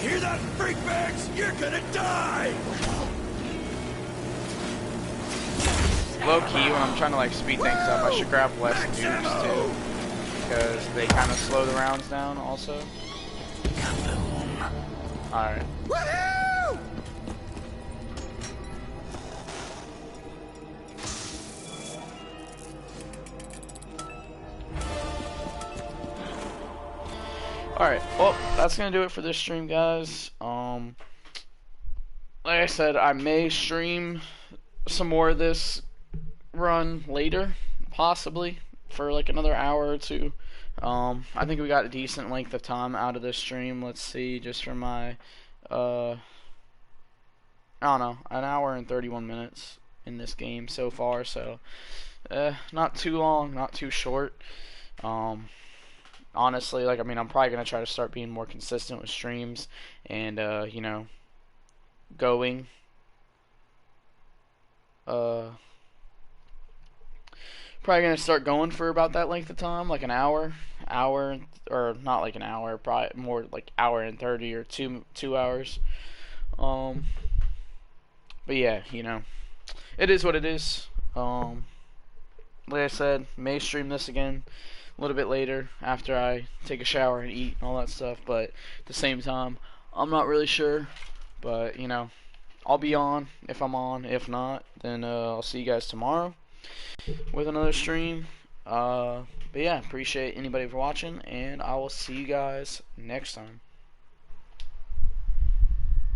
[SPEAKER 2] Hear that, freak bags? You're gonna die!
[SPEAKER 1] Low key, when I'm trying to like speed things up, I should grab less
[SPEAKER 2] Max
[SPEAKER 1] nukes
[SPEAKER 2] ammo!
[SPEAKER 1] too, because they kind of slow the rounds down also. Alright.
[SPEAKER 2] Woohoo!
[SPEAKER 1] Alright, well, that's gonna do it for this stream, guys. Like I said, I may stream some more of this run later, possibly, for like another hour or two. I think we got a decent length of time out of this stream. Let's see, just for my, I don't know, an hour and 31 minutes in this game so far, so, not too long, not too short. Honestly, like, I mean, I'm probably going to try to start being more consistent with streams and, you know, going, probably going to start going for about that length of time, like an hour, or not like an hour, probably more like hour and 30 or 2 hours. But yeah, you know, it is what it is. Like I said, may stream this again a little bit later after I take a shower and eat and all that stuff, but at the same time, I'm not really sure. But, you know, I'll be on if I'm on. If not, then I'll see you guys tomorrow with another stream. But yeah, appreciate anybody for watching, and I will see you guys next time.